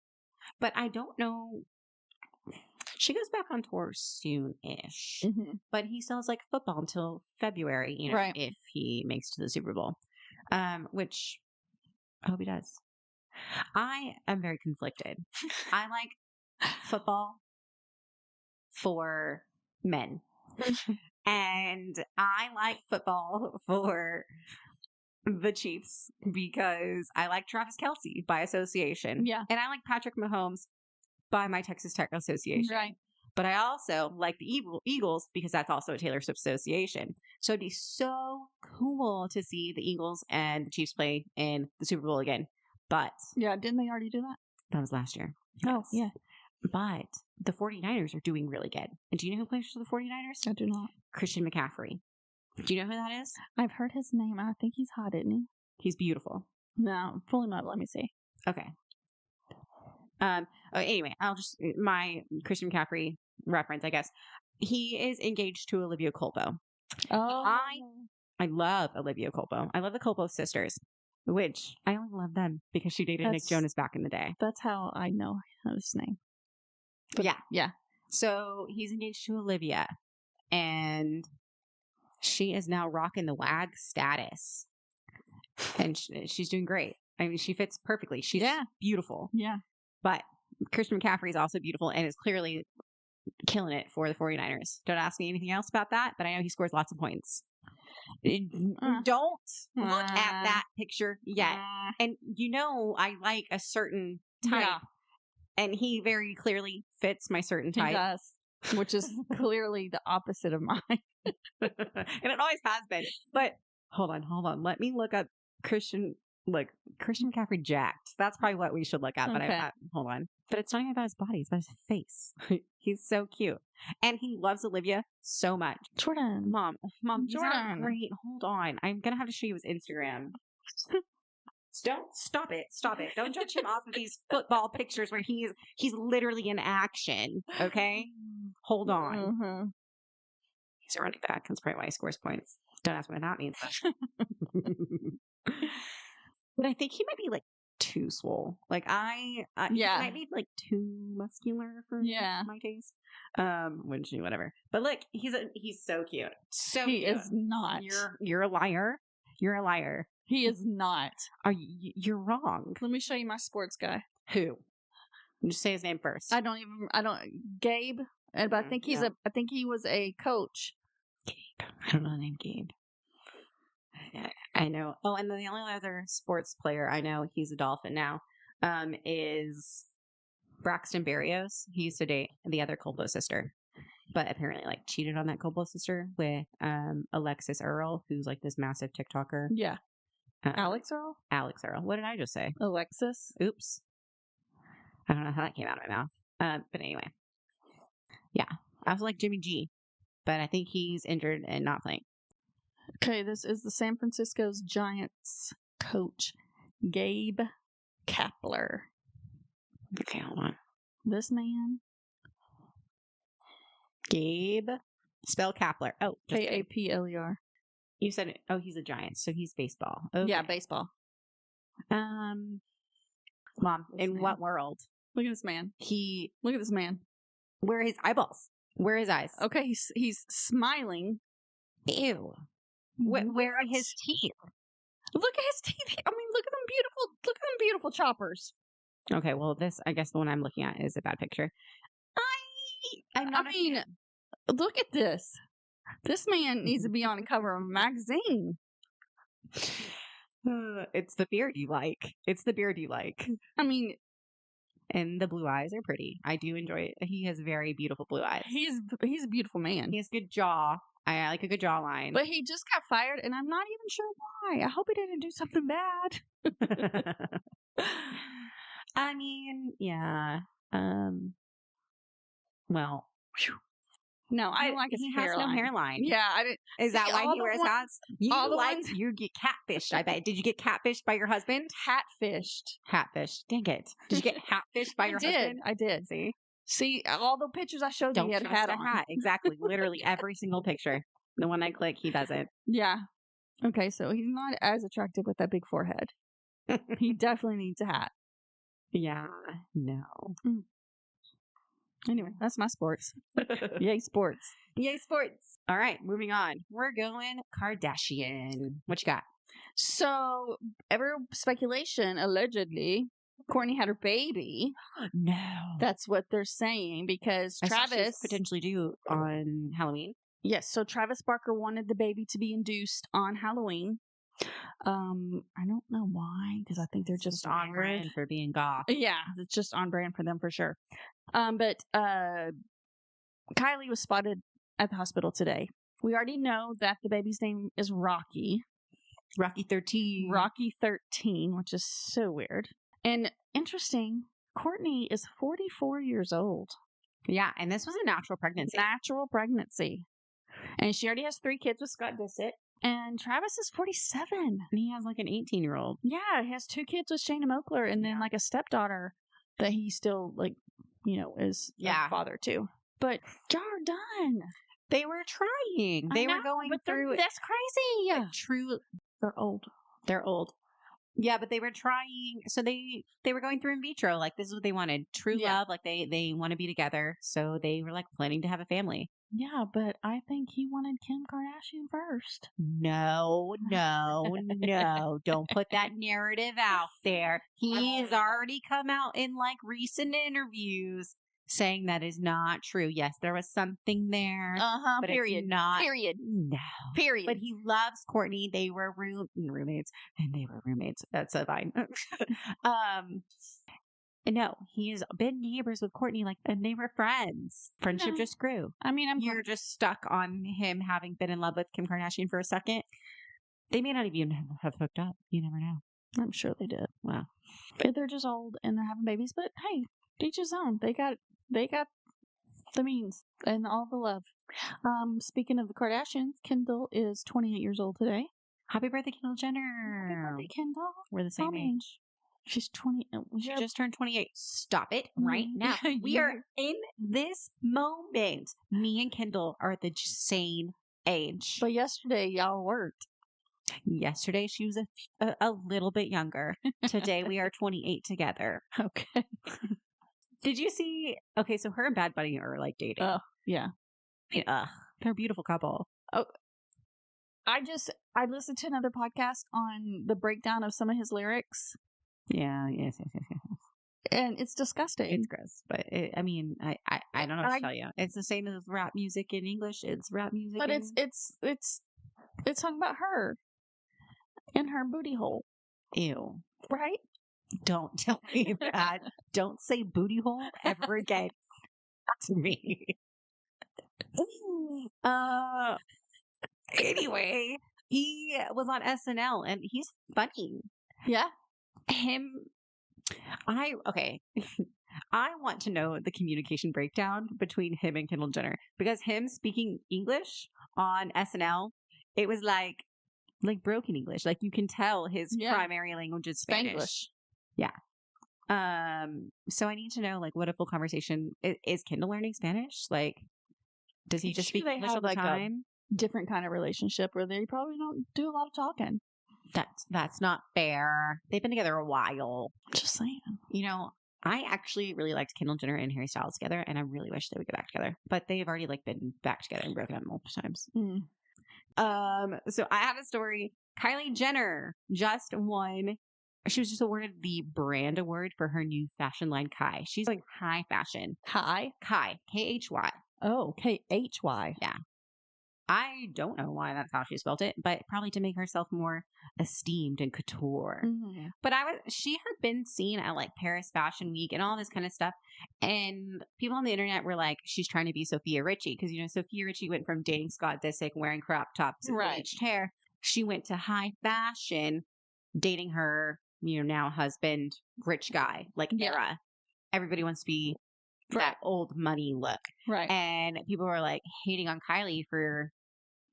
but I don't know. She goes back on tour soon-ish, but he still has like football until February, Right. if he makes it to the Super Bowl, which I hope he does. I am very conflicted. I like football for men, and I like football for the Chiefs because I like Travis Kelce by association. Yeah. And I like Patrick Mahomes by my Texas Tech association. Right. But I also like the Eagles because that's also a Taylor Swift association. So it'd be so cool to see the Eagles and the Chiefs play in the Super Bowl again. But yeah, didn't they already do that? That was last year. Oh, yeah. But the 49ers are doing really good. And do you know who plays for the 49ers? I do not. Christian McCaffrey. Do you know who that is? I've heard his name. I think he's hot, isn't he? He's beautiful. No, pull him up. Let me see. Okay. Anyway, my Christian McCaffrey reference, I guess. He is engaged to Olivia Culpo. Oh. I love Olivia Culpo. I love the Culpo sisters, which I only love them because she dated Nick Jonas back in the day. That's how I know his name. But yeah. Yeah. So he's engaged to Olivia, and she is now rocking the WAG status. And she's doing great. I mean, she fits perfectly. She's beautiful. Yeah. But Christian McCaffrey is also beautiful and is clearly killing it for the 49ers. Don't ask me anything else about that, but I know he scores lots of points. Don't look at that picture yet. And I like a certain type. Yeah. And he very clearly fits my certain type. He does. Which is clearly the opposite of mine. And it always has been. But hold on. Let me look up Christian McCaffrey jacked. That's probably what we should look at. But hold on. But it's not even about his body. It's about his face. He's so cute. And he loves Olivia so much. Jordan. Mom, he's not great. Hold on. I'm going to have to show you his Instagram. Don't stop it. Don't judge him off of these football pictures where he's literally in action. Okay? Hold on. Mm-hmm. He's a running back. That's probably why he scores points. Don't ask me what that means. But I think he might be like too swole. Like he might be like too muscular for my taste. Whatever. But look, he's so cute. So he is not. You're a liar. You're a liar. He is not. You're wrong. Let me show you my sports guy. Who? Just say his name first. Gabe. But I think I think he was a coach. Gabe. I don't know the name Gabe. I know. Oh, and then the only other sports player I know, he's a Dolphin now, is Braxton Berrios. He used to date the other Culpo sister, but apparently cheated on that Culpo sister with Alexis Earl, who's like this massive TikToker. Yeah. Alex Earl? Alex Earl. What did I just say? Alexis. Oops. I don't know how that came out of my mouth. But anyway. Yeah. I was like Jimmy G, but I think he's injured and not playing. Okay, this is the San Francisco Giants coach, Gabe Kapler. Okay, hold on. This man. Gabe. Spell Kapler. Oh. Kapler. You said, he's a Giant, so he's baseball. Okay. Yeah, baseball. Mom, what world? Look at this man. Look at this man. Where are his eyeballs? Where are his eyes? Okay, he's smiling. Ew. Where are his teeth? Look at his teeth. I mean, look at them beautiful choppers. Okay, well, I guess the one I'm looking at is a bad picture. Look at this. This man needs to be on the cover of a magazine. It's the beard you like. I mean, and the blue eyes are pretty. I do enjoy it. He has very beautiful blue eyes. He's a beautiful man. He has good jaw. I like a good jawline. But he just got fired, and I'm not even sure why. I hope he didn't do something bad. I mean, yeah. Well, no, I like his hairline. He has no hairline. Yeah, I didn't. Is that why he wears hats? You get catfished. I bet. Did you get catfished by your husband? Hatfished. Dang it! Did you get hatfished by your husband? I did. See, all the pictures I showed you, he had a hat on. Exactly. Literally every single picture. The one I click, he doesn't. Yeah. Okay, so he's not as attractive with that big forehead. He definitely needs a hat. Yeah, no. Anyway, that's my sports. Yay, sports. Yay, sports. All right, moving on. We're going Kardashian. What you got? So, ever speculation, allegedly, Kourtney had her baby. No. That's what they're saying because Travis potentially due on Halloween. Yes, so Travis Barker wanted the baby to be induced on Halloween. I don't know why, because I think they're just on brand for being goth. Yeah, it's just on brand for them for sure. But Kylie was spotted at the hospital today. We already know that the baby's name is Rocky. Rocky 13. Rocky 13, which is so weird. And interesting, Kourtney is 44 years old. Yeah, and this was a natural pregnancy. Natural pregnancy. And she already has 3 kids with Scott Disick. And Travis is 47. And he has like an 18-year-old. Yeah, he has 2 kids with Shayna Moakler and then like a stepdaughter that he still like, is a father to. But y'all are done. They were trying. They were going through. That's crazy. True. They're old. They're old. Yeah, but they were trying. So they were going through in vitro. Like this is what they wanted. True love. Like they want to be together. So they were like planning to have a family. Yeah, but I think he wanted Kim Kardashian first. No. Don't put that narrative out there. He's already come out in like recent interviews saying that is not true. Yes, there was something there. But period. It's not. Period. No. Period. But he loves Kourtney. They were roommates. And they were roommates. That's so fine. No, he's been neighbors with Kourtney, and they were friends. Friendship just grew. I mean, you're just stuck on him having been in love with Kim Kardashian for a second. They may not even have hooked up. You never know. I'm sure they did. Wow. But they're just old and they're having babies. But hey, each his own. They got the means and all the love. Speaking of the Kardashians, Kendall is 28 years old today. Happy birthday, Kendall Jenner. Happy birthday, Kendall. We're the same age. She's 20. She just turned 28. Stop it right now. We are in this moment. Me and Kendall are at the same age. But yesterday, y'all worked. Yesterday, she was a little bit younger. Today, we are 28 together. Okay. Did you see? Okay, so her and Bad Bunny are like dating. Oh, yeah. They're a beautiful couple. Oh, I listened to another podcast on the breakdown of some of his lyrics. Yeah, yes. And it's disgusting. It's gross, but I don't know what to tell you. It's the same as rap music in English. It's rap music, but it's talking about her and her booty hole. Ew, right? Don't tell me that. Don't say booty hole ever again to me. Anyway, he was on SNL and he's funny. Yeah. I want to know the communication breakdown between him and Kendall Jenner because him speaking English on SNL, it was like broken English. Like you can tell his primary language is Spanish. Yeah. So I need to know what a full conversation is. Kendall learning Spanish? Does he just speak English all the time? Different kind of relationship where they probably don't do a lot of talking. That's not fair. They've been together a while. Just saying. I actually really liked Kendall Jenner and Harry Styles together, and I really wish they would get back together. But they've already been back together and broken up multiple times. So I have a story. Kylie Jenner just won. She was just awarded the brand award for her new fashion line, Kai. She's like high fashion. Kai? Kai. Khy. Oh, Khy. Yeah. I don't know why that's how she spelled it, but probably to make herself more esteemed and couture. Mm-hmm. But she had been seen at Paris Fashion Week and all this kind of stuff. And people on the internet were like, she's trying to be Sophia Richie. Because, Sophia Richie went from dating Scott Disick, wearing crop tops and bleached hair. She went to high fashion, dating her, now husband, rich guy, era. Everybody wants to be that old money look. Right. And people were hating on Kylie for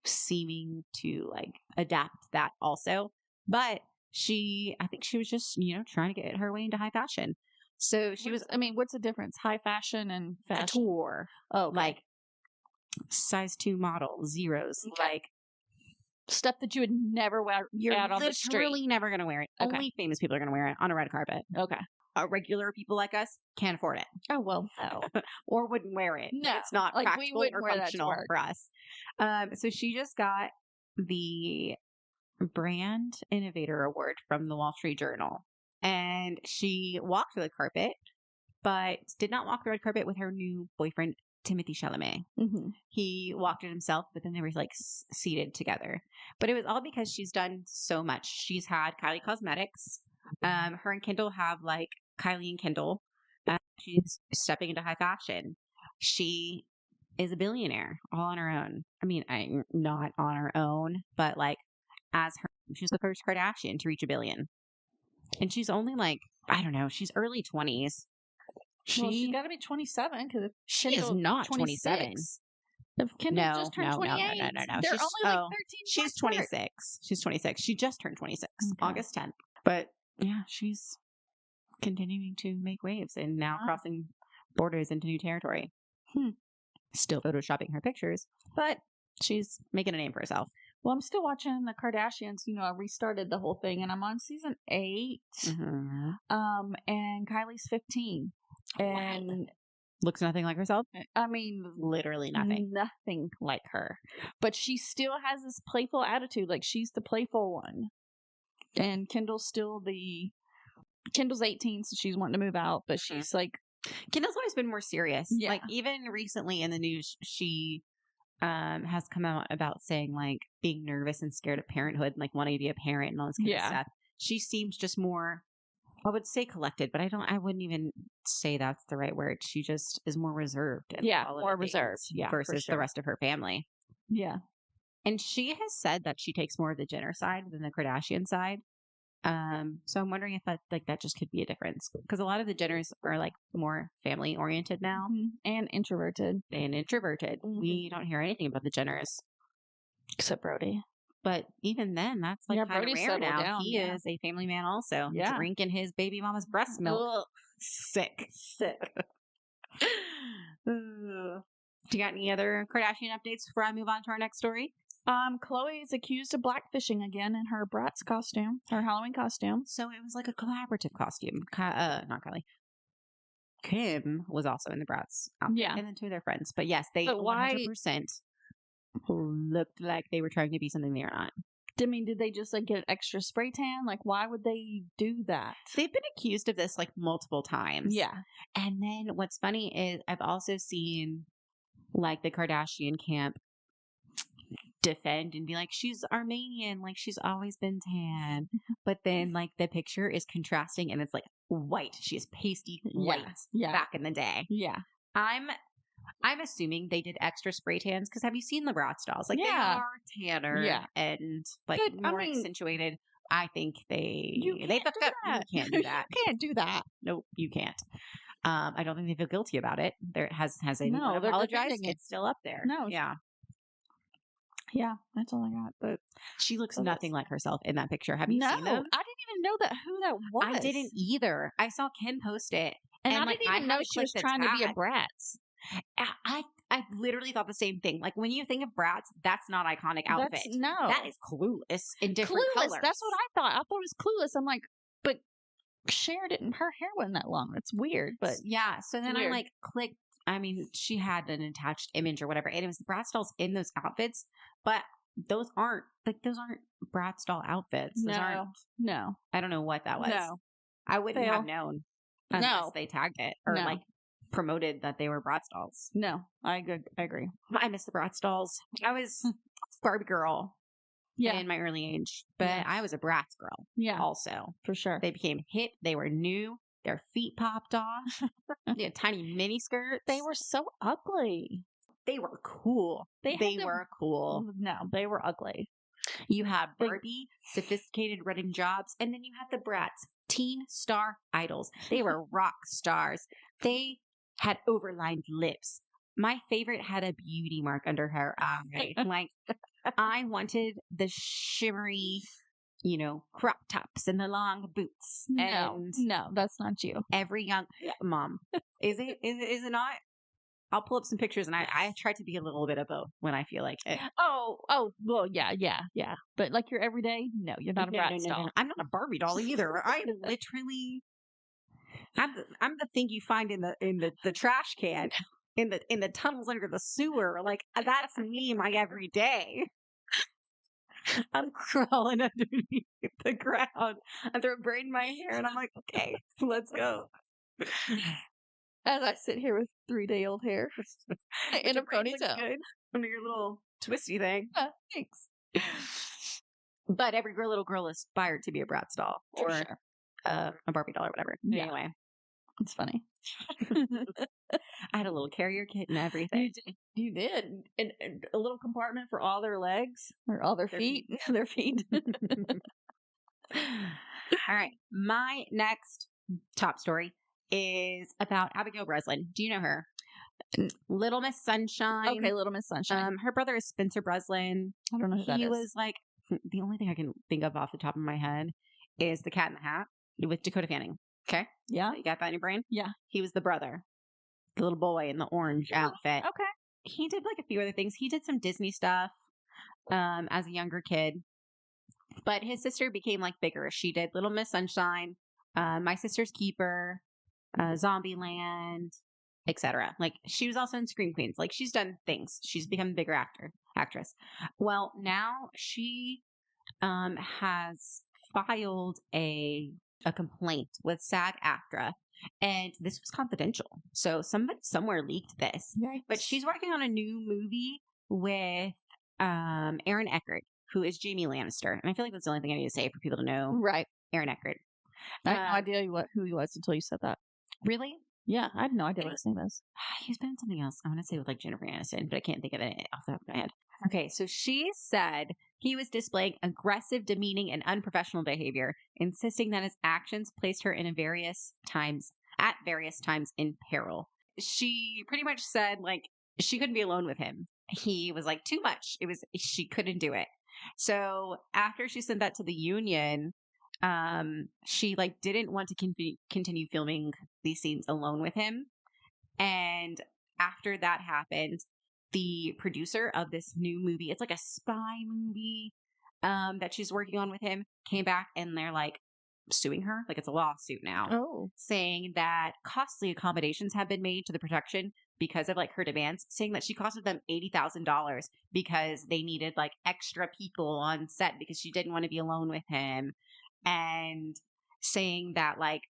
seeming to adapt that also. But I think she was just, trying to get her way into high fashion. So she was, what's the difference? High fashion and fashion? Couture. Oh, okay. Size 2 model, zeros. Okay. Stuff that you would never wear You're out on the street. literally never going to wear it. Okay. Only famous people are going to wear it on a red carpet. Okay. Regular people like us can't afford it. Oh, well, no. Or wouldn't wear it. No. It's not Like, we practical wouldn't or wear that to functional work. for us. So she just got the Brand Innovator Award from the Wall Street Journal. And she walked the carpet, but did not walk the red carpet with her new boyfriend, Timothy Chalamet. Mm-hmm. He walked it himself, but then they were like seated together. But it was all because she's done so much. She's had Kylie Cosmetics. Her and Kendall have like Kylie and Kendall. She's stepping into high fashion. She is a billionaire all on her own. I mean, not on her own, but like as her, she's the first Kardashian to reach $1 billion. And she's only like, I don't know, she's early 20s. She's got to be 27 because she is not 27. If Kendall just turned 28, no. They're She's only like 13 she's months 26. apart. She's 26. She just turned 26, Okay. August 10th. But yeah, she's continuing to make waves and now crossing borders into new territory. Still photoshopping her pictures, but she's making a name for herself. Well, I'm still watching the Kardashians. You know, I restarted the whole thing, and I'm on season 8. Mm-hmm. And Kylie's 15, and looks nothing like herself. I mean, literally nothing like her. But she still has this playful attitude, like she's the playful one. And Kendall's 18, so she's wanting to move out, but she's like, Kendall's always been more serious. Yeah. Like even recently in the news, she has come out about saying like being nervous and scared of parenthood and like wanting to be a parent and all this kind of stuff. She seems just more, I would say collected, but I wouldn't even say that's the right word. She just is more reserved. More reserved. Yeah, versus the rest of her family. Yeah. And she has said that she takes more of the Jenner side than the Kardashian side. So I'm wondering if that just could be a difference because a lot of the Jenners are like more family oriented now and introverted. Mm-hmm. We don't hear anything about the Jenners except Brody. But even then, that's like kind of rare now. Down, he is a family man also. Yeah. Drinking his baby mama's breast milk. Ugh. Sick. Do you got any other Kardashian updates before I move on to our next story? Khloe is accused of blackfishing again in her Bratz costume, her Halloween costume. So it was like a collaborative costume. Not Kylie. Kim was also in the Bratz outfit. Yeah. And then two of their friends. But yes, they 100% looked like they were trying to be something they are not. I mean, did they just like get an extra spray tan? Like, why would they do that? They've been accused of this like multiple times. Yeah. And then what's funny is I've also seen like the Kardashian camp defend and be like, she's Armenian, like she's always been tan. But then like the picture is contrasting and it's like white. She is pasty white back in the day. Yeah. I'm assuming they did extra spray tans because have you seen the Bratz dolls? Like they are tanner and like more accentuated. I think they fucked up. You can't do that. You can't do that. Nope, you can't. I don't think they feel guilty about it. There has anyone apologized? It's still up there. No. Yeah. Yeah, that's all I got. But she looks nothing like herself in that picture. Have you seen them? I didn't even know who that was. I didn't either. I saw Kim post it, and I didn't even know she was trying to be a Bratz. I literally thought the same thing. Like when you think of Bratz, that's not iconic outfit. That is Clueless in different colors. That's what I thought. I thought it was Clueless. I'm like, but Cher didn't. Her hair wasn't that long. That's weird. But yeah. So then I like clicked. I mean, she had an attached image or whatever, and it was the Bratz dolls in those outfits. But those aren't Bratz doll outfits. Those aren't. No. I don't know what that was. No. I wouldn't have known unless they tagged it or like promoted that they were Bratz dolls. No, I agree. I miss the Bratz dolls. I was Barbie girl in my early age, but I was a Bratz girl. Yeah. Also. For sure. They became hip. They were new. Their feet popped off. They had tiny mini skirts. They were so ugly. They were cool. They were cool. No, they were ugly. You had Barbie, sophisticated running jobs, and then you had the Bratz, teen star idols. They were rock stars. They had overlined lips. My favorite had a beauty mark under her eye. Like, I wanted the shimmery, crop tops and the long boots. No, that's not you. Every young mom. Is it not? I'll pull up some pictures, and I try to be a little bit of both when I feel like it. Well, yeah. But like your everyday, no, you're not a Bratz doll. No. I'm not a Barbie doll either. I literally, I'm the thing you find in the trash can, in the tunnels under the sewer. Like that's me, my everyday. I'm crawling underneath the ground. I throw a braid in my hair, and I'm like, okay, let's go. As I sit here with 3-day-old hair in a ponytail. Good under your little twisty thing. Thanks. But every little girl is aspired to be a Bratz doll or sure. a Barbie doll or whatever. Yeah. Anyway, it's funny. I had a little carrier kit and everything. You did. And a little compartment for all their legs or all their feet. Their feet. All right. My next top story is about Abigail Breslin. Do you know her? Little Miss Sunshine. Okay, Little Miss Sunshine. Her brother is Spencer Breslin. I don't know who that is. He was like, the only thing I can think of off the top of my head is The Cat in the Hat with Dakota Fanning. Okay? Yeah. You got that in your brain? Yeah. He was the brother. The little boy in the orange outfit. Okay. He did like a few other things. He did some Disney stuff as a younger kid. But his sister became like bigger. She did Little Miss Sunshine, My Sister's Keeper, Zombieland, etc. Like she was also in Scream Queens. Like she's done things. She's become a bigger actress. Well, now she has filed a complaint with SAG-AFTRA, and this was confidential. So somebody somewhere leaked this. Yikes. But she's working on a new movie with Aaron Eckhart, who is Jamie Lannister. And I feel like that's the only thing I need to say for people to know. Right. Aaron Eckhart. I had no idea who he was until you said that. Really? Yeah, I had no idea what his name is. He's been in something else. I want to say with like Jennifer Aniston, but I can't think of it off the top of my head. Okay, so she said he was displaying aggressive, demeaning, and unprofessional behavior, insisting that his actions placed her at various times in peril. She pretty much said like she couldn't be alone with him. He was like too much. She couldn't do it. So after she sent that to the union, she like didn't want to continue filming these scenes alone with him. And after that happened, the producer of this new movie, it's like a spy movie that she's working on with him, came back and they're like suing her. Like it's a lawsuit now, saying that costly accommodations have been made to the production because of like her demands, saying that she costed them $80,000 because they needed like extra people on set because she didn't want to be alone with him, and saying that like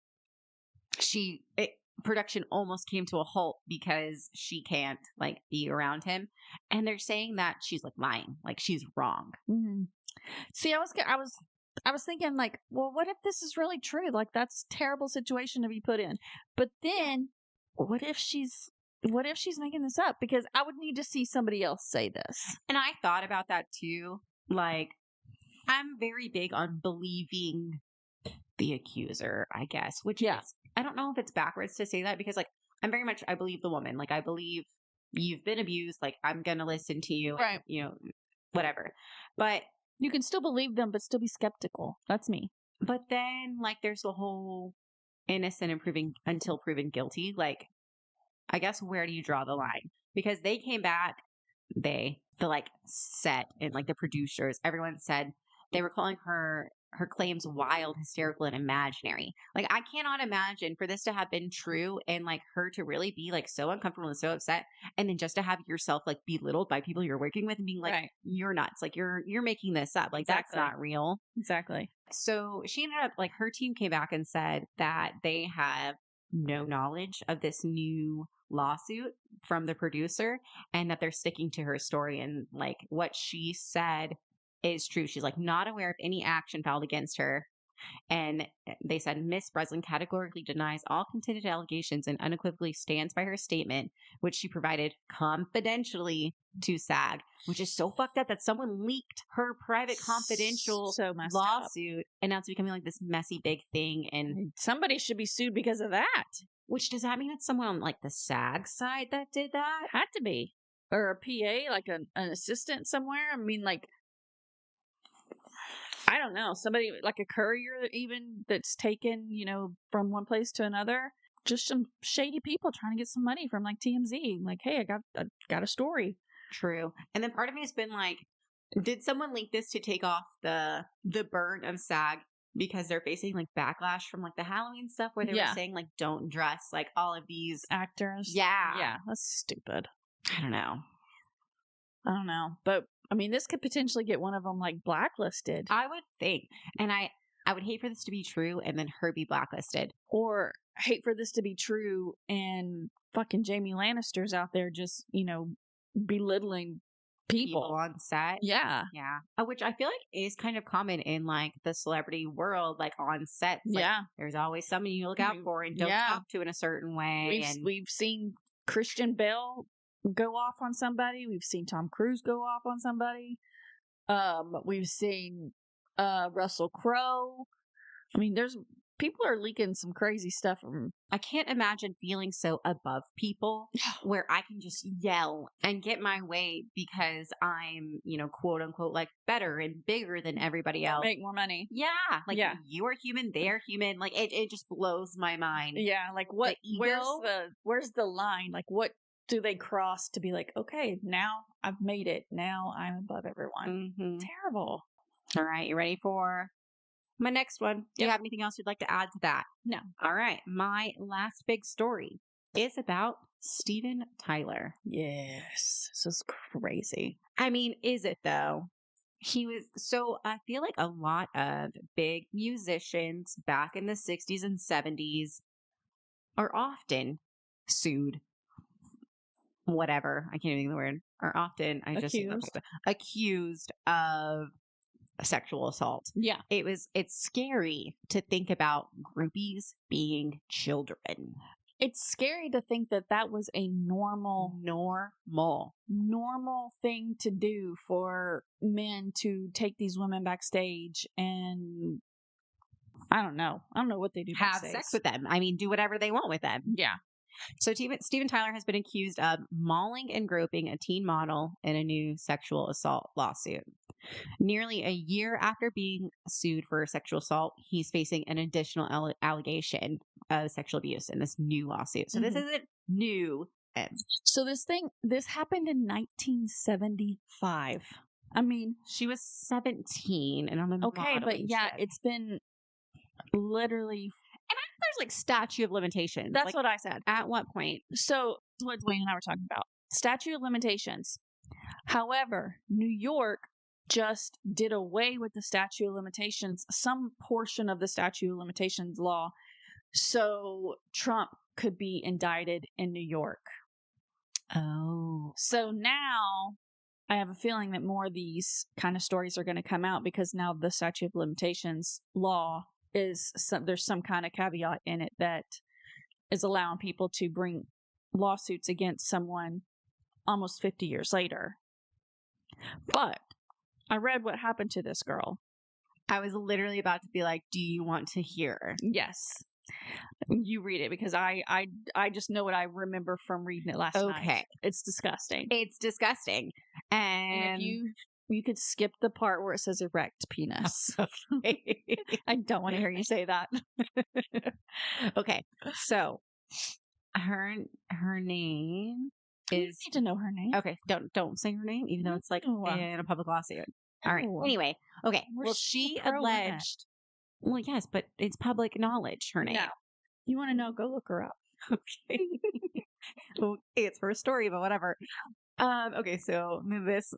production almost came to a halt because she can't like be around him. And they're saying that she's like lying, like she's wrong. Mm-hmm. See, I was thinking like, well, what if this is really true? Like that's a terrible situation to be put in. But then what if she's making this up? Because I would need to see somebody else say this. And I thought about that too. Like I'm very big on believing the accuser, I guess, which is, I don't know if it's backwards to say that because like I believe the woman. Like I believe you've been abused. Like I'm going to listen to you. Right. And, you know, whatever. But you can still believe them, but still be skeptical. That's me. But then like there's the whole innocent until proven guilty. Like, I guess where do you draw the line? Because they came back, the like set and like the producers, everyone said they were calling her claims wild, hysterical, and imaginary. Like I cannot imagine for this to have been true and like her to really be like so uncomfortable and so upset, and then just to have yourself like belittled by people you're working with and being like, you're nuts, like you're making this up, like that's not real. Exactly. So she ended up like her team came back and said that they have no knowledge of this new lawsuit from the producer and that they're sticking to her story, and like what she said is true. She's like not aware of any action filed against her. And they said Miss Breslin categorically denies all contended allegations and unequivocally stands by her statement, which she provided confidentially to SAG, which is so fucked up that someone leaked her private confidential lawsuit, and now it's becoming like this messy big thing. And somebody should be sued because of that. Which does that mean it's someone on like the SAG side that did that? Had to be. Or a PA, like an assistant somewhere. I mean, like, I don't know, somebody like a courier even that's taken, you know, from one place to another. just some shady people trying to get some money from like TMZ. Like, hey, I got a story. True. And then part of me has been like, did someone link this to take off the burn of SAG because they're facing like backlash from like the Halloween stuff where they were saying like don't dress like all of these actors? Yeah. That's stupid. I don't know. But I mean, this could potentially get one of them like blacklisted. I would think. And I would hate for this to be true and then her be blacklisted. Or hate for this to be true and fucking Jamie Lannister's out there just, belittling people on set. Yeah. Which I feel like is kind of common in like the celebrity world, like on sets. Like, there's always someone you look out for and don't talk to in a certain way. We've seen Christian Bale go off on somebody. We've seen Tom Cruise go off on somebody. We've seen Russell Crowe. I mean, people are leaking some crazy stuff from. I can't imagine feeling so above people where I can just yell and get my way because I'm, quote unquote, like better and bigger than everybody else. Make more money. Yeah. Like you are human, they're human. Like it just blows my mind. Yeah. Like what, where's the line? Like what do they cross to be like, okay, now I've made it. Now I'm above everyone. Mm-hmm. Terrible. All right. You ready for my next one? Do you have anything else you'd like to add to that? No. All right. My last big story is about Steven Tyler. Yes. This is crazy. I mean, is it though? I feel like a lot of big musicians back in the 60s and 70s are often sued. Whatever. I can't even think of the word. Are often, accused of sexual assault. Yeah. It's scary to think about groupies being children. It's scary to think that was a normal thing to do for men to take these women backstage and I don't know what they do. Have sex with them. I mean, do whatever they want with them. Yeah. So Steven Tyler has been accused of mauling and groping a teen model in a new sexual assault lawsuit. Nearly a year after being sued for sexual assault, he's facing an additional allegation of sexual abuse in this new lawsuit. So this isn't new. So this happened in 1975. I mean, she was 17 and I'm in okay, but it's been literally. And there's like statute of limitations. That's what I said. At what point? So what Dwayne and I were talking about. Statute of limitations. However, New York just did away with the statute of limitations, some portion of the statute of limitations law, so Trump could be indicted in New York. Oh. So now I have a feeling that more of these kind of stories are going to come out because now the statute of limitations law there's some kind of caveat in it that is allowing people to bring lawsuits against someone almost 50 years later. But I read what happened to this girl. I was literally about to be like, do you want to hear? Yes. You read it because I just know what I remember from reading it last night. Okay. It's disgusting. And if you could skip the part where it says erect penis. I don't want to hear you say that. Okay. So her name is. You need to know her name. Okay. Don't say her name, even though it's like in a public lawsuit. All right. Anyway. Okay. Well, she alleged. Well, yes, but it's public knowledge, her name. No. You want to know? Go look her up. Okay. Okay, it's for a story, but whatever. Okay, so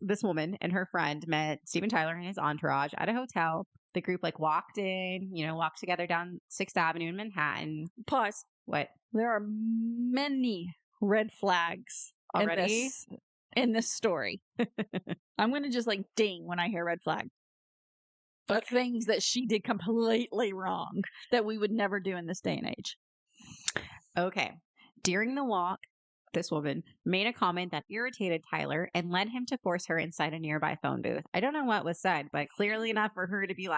this woman and her friend met Steven Tyler and his entourage at a hotel. The group walked together down 6th Avenue in Manhattan. Pause. What? There are many red flags already in this story. I'm going to just ding when I hear red flag. But things that she did completely wrong that we would never do in this day and age. Okay. During the walk, this woman made a comment that irritated Tyler and led him to force her inside a nearby phone booth. I don't know what was said, but clearly enough for her to be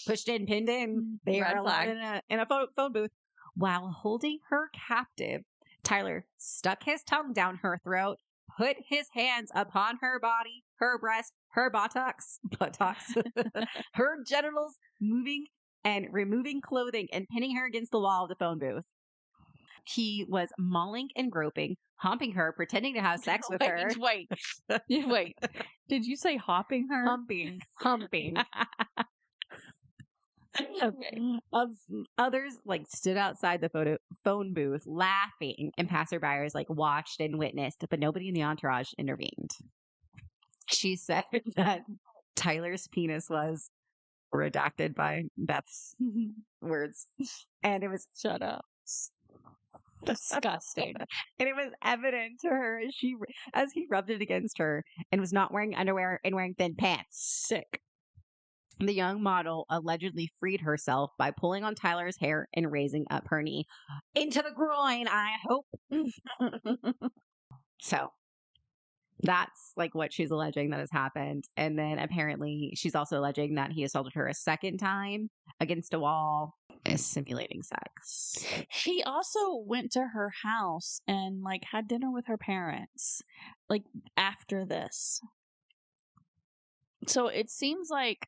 pushed in, pinned in. They are allowed in a phone booth. While holding her captive, Tyler stuck his tongue down her throat, put his hands upon her body, her breast, her buttocks, her genitals, moving and removing clothing and pinning her against the wall of the phone booth. He was mauling and groping, humping her, pretending to have sex with her. Wait. Did you say hopping her? Humping. Okay. Others like stood outside the phone booth laughing, and passerbyers like watched and witnessed, but nobody in the entourage intervened. She said that Tyler's penis was redacted by Beth's words, and it was Shut up. Disgusting. and it was evident to her as he rubbed it against her and was not wearing underwear and wearing thin pants. Sick. The young model allegedly freed herself by pulling on Tyler's hair and raising up her knee into the groin, I hope. So that's like what she's alleging that has happened. And then apparently she's also alleging that he assaulted her a second time against a wall, simulating sex. He also went to her house and like had dinner with her parents like after this. So it seems like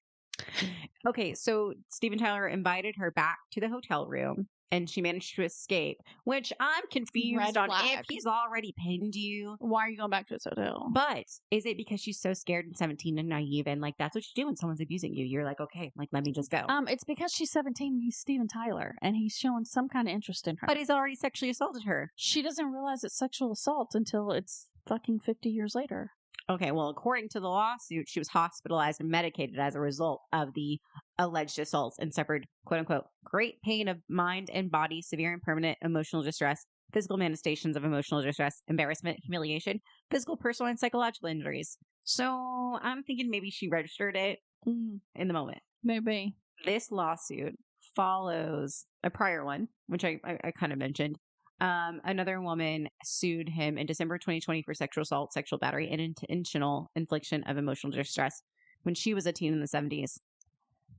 Okay, so Steven Tyler invited her back to the hotel room and she managed to escape, which I'm confused Red on flag. if he's already pinned you. why are you going back to this hotel? But is it because she's so scared and 17 and naive and like that's what you do when someone's abusing you? You're like, okay, like let me just go. It's because she's 17 and he's Steven Tyler and he's showing some kind of interest in her. But he's already sexually assaulted her. She doesn't realize it's sexual assault until it's fucking 50 years later. Okay, well, according to the lawsuit, she was hospitalized and medicated as a result of the alleged assaults and suffered, quote unquote, great pain of mind and body, severe and permanent emotional distress, physical manifestations of emotional distress, embarrassment, humiliation, physical, personal, and psychological injuries. So I'm thinking maybe she registered it in the moment. Maybe. This lawsuit follows a prior one, which I kind of mentioned. Another woman sued him in December 2020 for sexual assault, sexual battery, and intentional infliction of emotional distress when she was a teen in the 70s.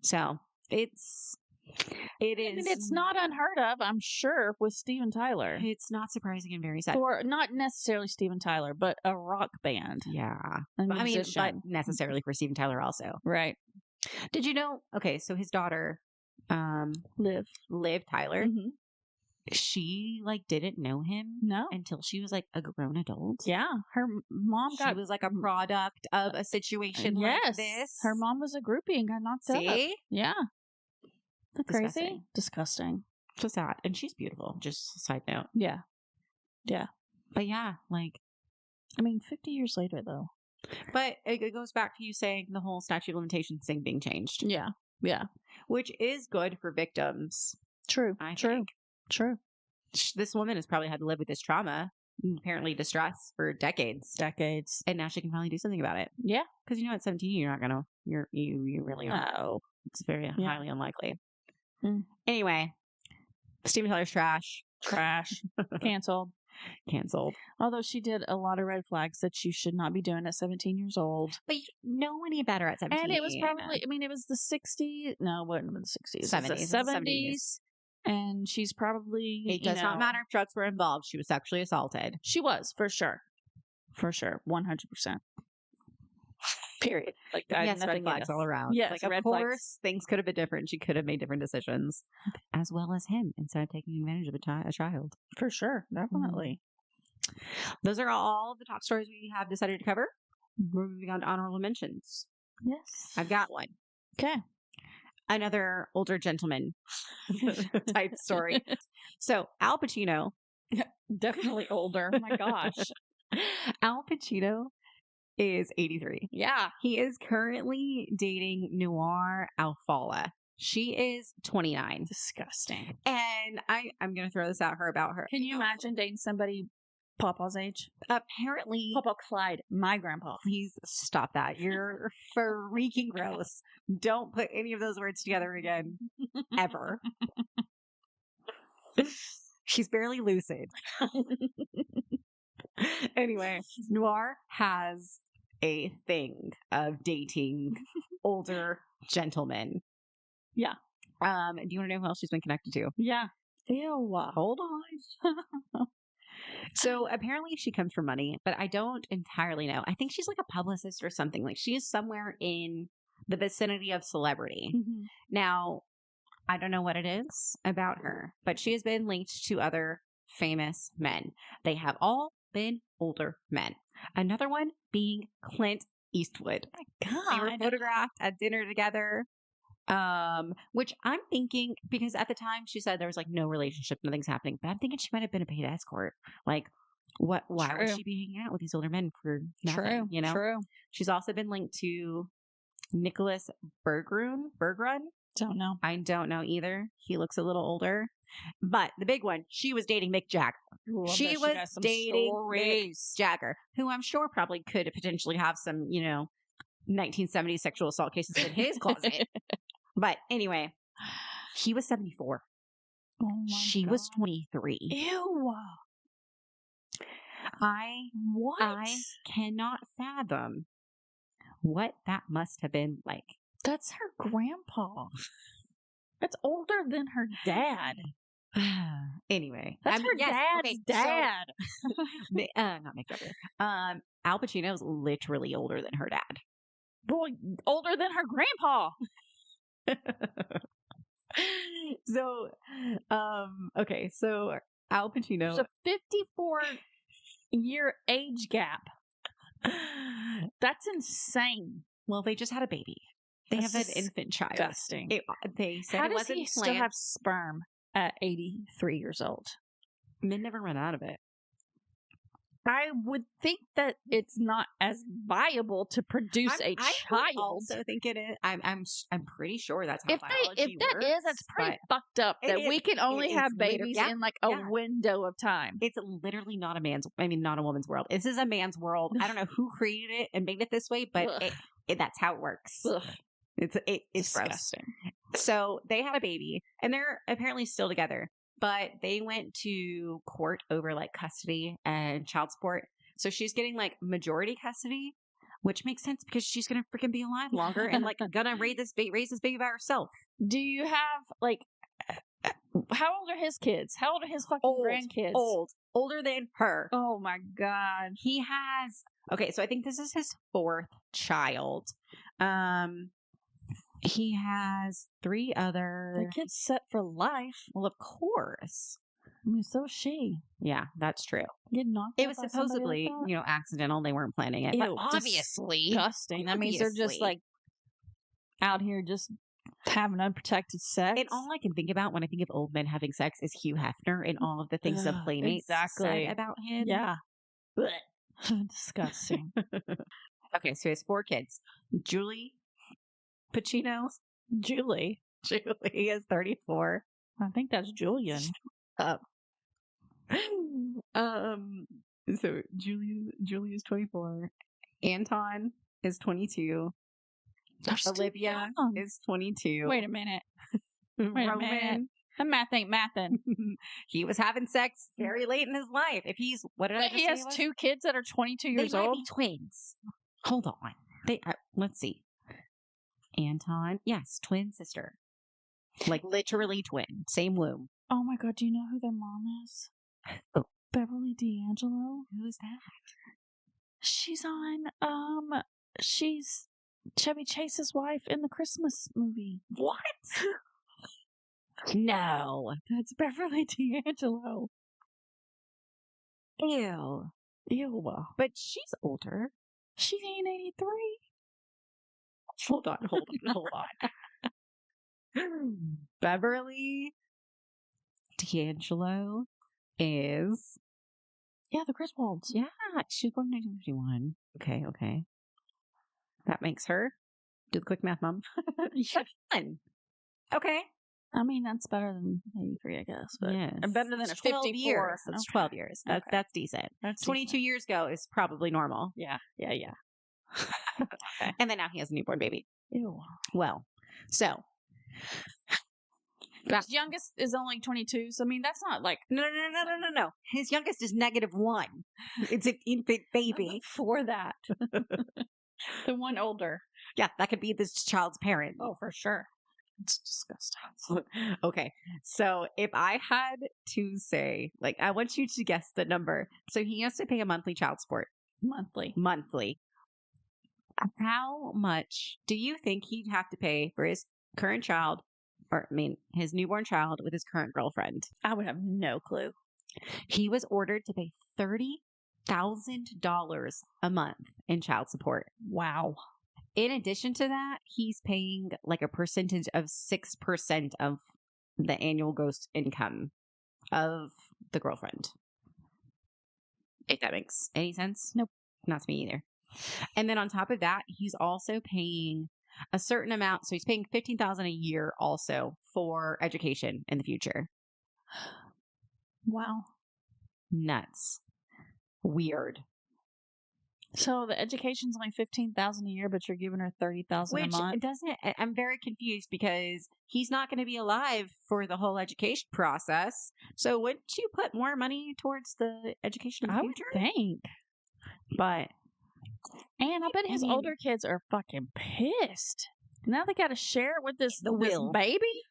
So it is. I mean, it's not unheard of, I'm sure, with Steven Tyler. It's not surprising and very sad. For not necessarily Steven Tyler, but a rock band. Yeah. A But musician. necessarily for Steven Tyler also. Right. Did you know? Okay, so his daughter, Liv Tyler, Mm-hmm. she like didn't know him No. until she was like a grown adult. Yeah. Her mom She was like a product of a situation like this. Her mom was a groupie and got knocked up. See? Yeah. Isn't that crazy? Disgusting. Disgusting. So sad. And she's beautiful. Just a side note. Yeah. Yeah. But yeah, like. I mean, 50 years later, though. But it goes back to you saying the whole statute of limitations thing being changed. Yeah. Yeah. Which is good for victims. True. I True. think. True. This woman has probably had to live with this trauma, apparently distress, for decades. And now she can finally do something about it. Yeah. Because at 17, you're not going to. You really are. No. It's very highly unlikely. Mm. Anyway, Steven Tyler's trash. Canceled. Although she did a lot of red flags that you should not be doing at 17 years old. But you know any better at 17. And it was probably, I mean, it was the 60s. No, it wasn't the 60s. 70s. It was the 70s. And she's probably, it does not matter if drugs were involved. She was sexually assaulted. She was, for sure. For sure. 100%. Period. Like, yes, red flags all around. Yes, like, of red course, flags. things could have been different. She could have made different decisions, as well as him, instead of taking advantage of a child. For sure. Definitely. Those are all the top stories we have decided to cover. We're moving on to honorable mentions. Yes. I've got one. Okay. Another older gentleman type story. So Al Pacino. Definitely older. Oh my gosh. Al Pacino is 83. Yeah. He is currently dating Noir Alfala. She is 29. Disgusting. And I'm going to throw this out about her. Can you imagine dating somebody Papa's age? Apparently. Papa Clyde, my grandpa. Please stop that. You're freaking gross. Don't put any of those words together again. Ever. She's barely lucid. Anyway, Noir has a thing of dating older gentlemen. Yeah. Do you want to know who else she's been connected to? Yeah. Ew. Hold on. So apparently she comes from money, but I don't entirely know. I think she's like a publicist or something. Like she is somewhere in the vicinity of celebrity. Mm-hmm. Now, I don't know what it is about her, but she has been linked to other famous men. They have all been older men. Another one being Clint Eastwood. My They were God. photographed at dinner together. Which I'm thinking, because at the time she said there was like no relationship, nothing's happening, but I'm thinking she might have been a paid escort. Like, why would True. she be hanging out with these older men for nothing? True. You know, True. she's also been linked to Nicholas Bergrun. Don't know. I don't know either. He looks a little older, but the big one, she was dating Mick Jagger. Ooh, I bet She was got some dating Mick stories. Jagger, who I'm sure probably could potentially have some, 1970s sexual assault cases in his closet. But anyway, he was 74. Oh my She God. was 23. Ew. What? I cannot fathom what that must have been like. That's her grandpa. That's older than her dad. Anyway, That's her dad's dad. Not Mick Jagger. Al Pacino is literally older than her dad. Boy, older than her grandpa. So, okay, so Al Pacino. There's a 54-year age gap. That's insane. Well, they just had a baby. They That's have an infant child. Disgusting. They said How it does wasn't he still planned. have sperm at 83 years old? Men never run out of it. I would think that it's not as viable to produce a I child. also think it is. I'm pretty sure that's how If biology that works. is, that's pretty fucked up. it That is. we can only It's have literally- babies yeah, in like a yeah. window of time. It's literally not not a woman's world. This is a man's world. I don't know who created it and made it this way, but that's how it works. Ugh. It's Disgusting. gross. So they had a baby, and they're apparently still together. But they went to court over like custody and child support. So she's getting like majority custody, which makes sense because she's gonna freaking be alive longer and like gonna raise this baby by herself. Do you have like how old are his kids? How old are his fucking grandkids? Older than her. Oh my God. He has so I think this is his fourth child. He has 3 other. The kid's set for life. Well, of course. I mean, so is she. Yeah, that's true. Get knocked It out was by somebody supposedly, like that? accidental. They weren't planning it. But Ew, obviously. Disgusting. That means they're just like out here just having unprotected sex. And all I can think about when I think of old men having sex is Hugh Hefner and all of the things the Playmates said about him. Yeah. Disgusting. Okay, so he has 4 kids. Julie Pacino. Julie is 34. I think that's Julian. So Julie is 24. Anton is 22. Olivia is 22. Wait a minute. Roman. The math ain't mathin'. He was having sex very late in his life. If he's He has 2 kids that are 22 years they might old. be twins. Hold on. Let's see. Anton, yes, twin sister. Like literally twin, same womb. Oh my God, do you know who their mom is? Oh. Beverly D'Angelo. Who is that? She's on she's Chevy Chase's wife in the Christmas movie. What? No. That's Beverly D'Angelo. Ew. Ew. But she's older. She ain't 83. Hold on. Beverly D'Angelo is. Yeah, the Griswolds. Yeah, she's born in 1951. Okay. That makes her. Do the quick math, Mom. That's fun. Okay. I mean, that's better than 83, I guess. But yes. better than a 54. Years. That's 12 years. That's decent. That's 22 years ago is probably normal. Yeah. Okay. And then now he has a newborn baby. Ew. Well, so. His youngest is only 22, so I mean, that's not like... No. His youngest is -1. It's an infant baby. For that. The one older. Yeah, that could be this child's parent. Oh, for sure. It's disgusting. Okay, so if I had to say, like, I want you to guess the number. So he has to pay a monthly child support. Monthly. How much do you think he'd have to pay for his current child, his newborn child with his current girlfriend? I would have no clue. He was ordered to pay $30,000 a month in child support. Wow. In addition to that, he's paying like a percentage of 6% of the annual gross income of the girlfriend. If that makes any sense. Nope. Not to me either. And then on top of that, he's also paying a certain amount. So he's paying $15,000 a year also for education in the future. Wow. Nuts. Weird. So the education's only $15,000 a year, but you're giving her $30,000 a Which month. doesn't. I'm very confused because he's not going to be alive for the whole education process. So wouldn't you put more money towards the education in the I would future? think. But And I bet his mean- older kids are fucking pissed. Now they got to share it with this will. baby.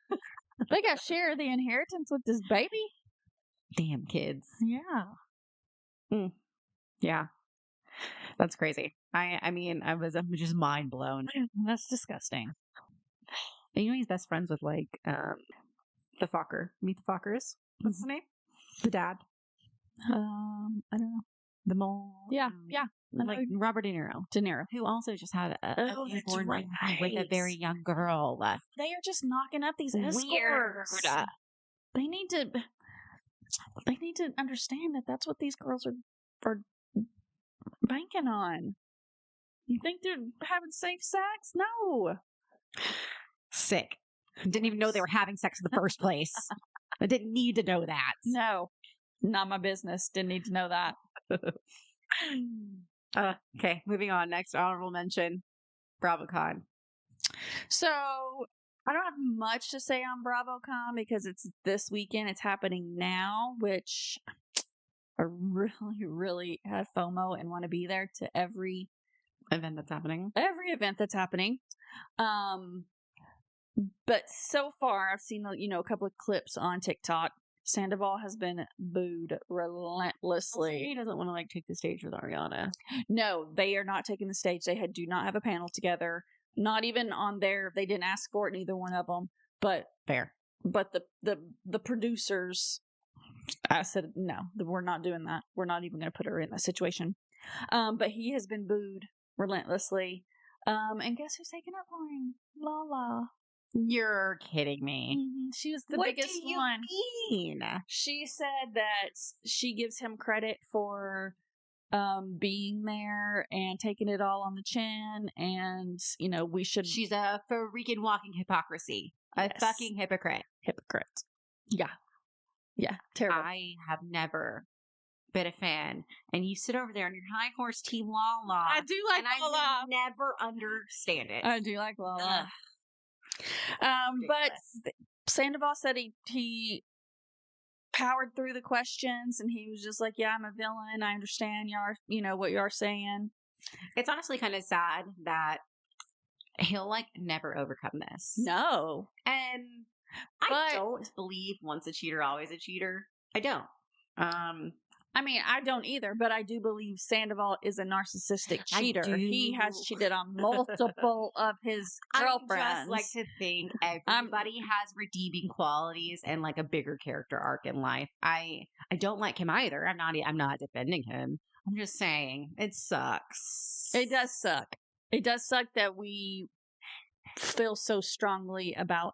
They got to share the inheritance with this baby. damn kids. Yeah. Yeah. That's crazy. I'm just mind blown. That's disgusting. And you know he's best friends with like the Fokker. Meet the Fokkers. What's the name? The dad. I don't know. The mole. Yeah. Like Robert De Niro. De Niro. Who also just had a Oh, that's newborn right. with a very young girl. They are just knocking up these Weird. escorts. They need to understand that that's what these girls are banking on. You think they're having safe sex? No. Sick. Didn't even know they were having sex in the first place. I didn't need to know that. No. Not my business. Didn't need to know that. Okay, moving on. Next honorable mention, BravoCon. So I don't have much to say on BravoCon because it's this weekend. It's happening now, which I really, really have FOMO and want to be there to every Event that's happening. event that's happening. But so far I've seen a couple of clips on TikTok. Sandoval has been booed relentlessly. He doesn't want to like take the stage with Ariana. No, they are not taking the stage. They do not have a panel together. Not even on their. They didn't ask for it. Neither one of them. But Fair. But the producers, I said no. We're not doing that. We're not even going to put her in that situation. But he has been booed relentlessly. And guess who's taking up for him? Lala. You're kidding me. Mm-hmm. She was the What biggest do you one. mean? She said that she gives him credit for being there and taking it all on the chin, and we should. She's a freaking walking hypocrisy. Yes. A fucking hypocrite. Yeah, terrible. I have never been a fan, and you sit over there on your high horse team Lala. I do like and Lala. I will never understand it. I do like Lala. But Sandoval said he powered through the questions, and he was just like, "Yeah, I'm a villain. I understand what you are saying." It's honestly kind of sad that he'll like never overcome this. No, And I don't believe once a cheater, always a cheater. I don't. I mean, I don't either, but I do believe Sandoval is a narcissistic cheater. He has cheated on multiple of his girlfriends. I just like to think everybody has redeeming qualities and like a bigger character arc in life. I don't like him either. I'm not defending him. I'm just saying it sucks. It does suck. It does suck that we feel so strongly about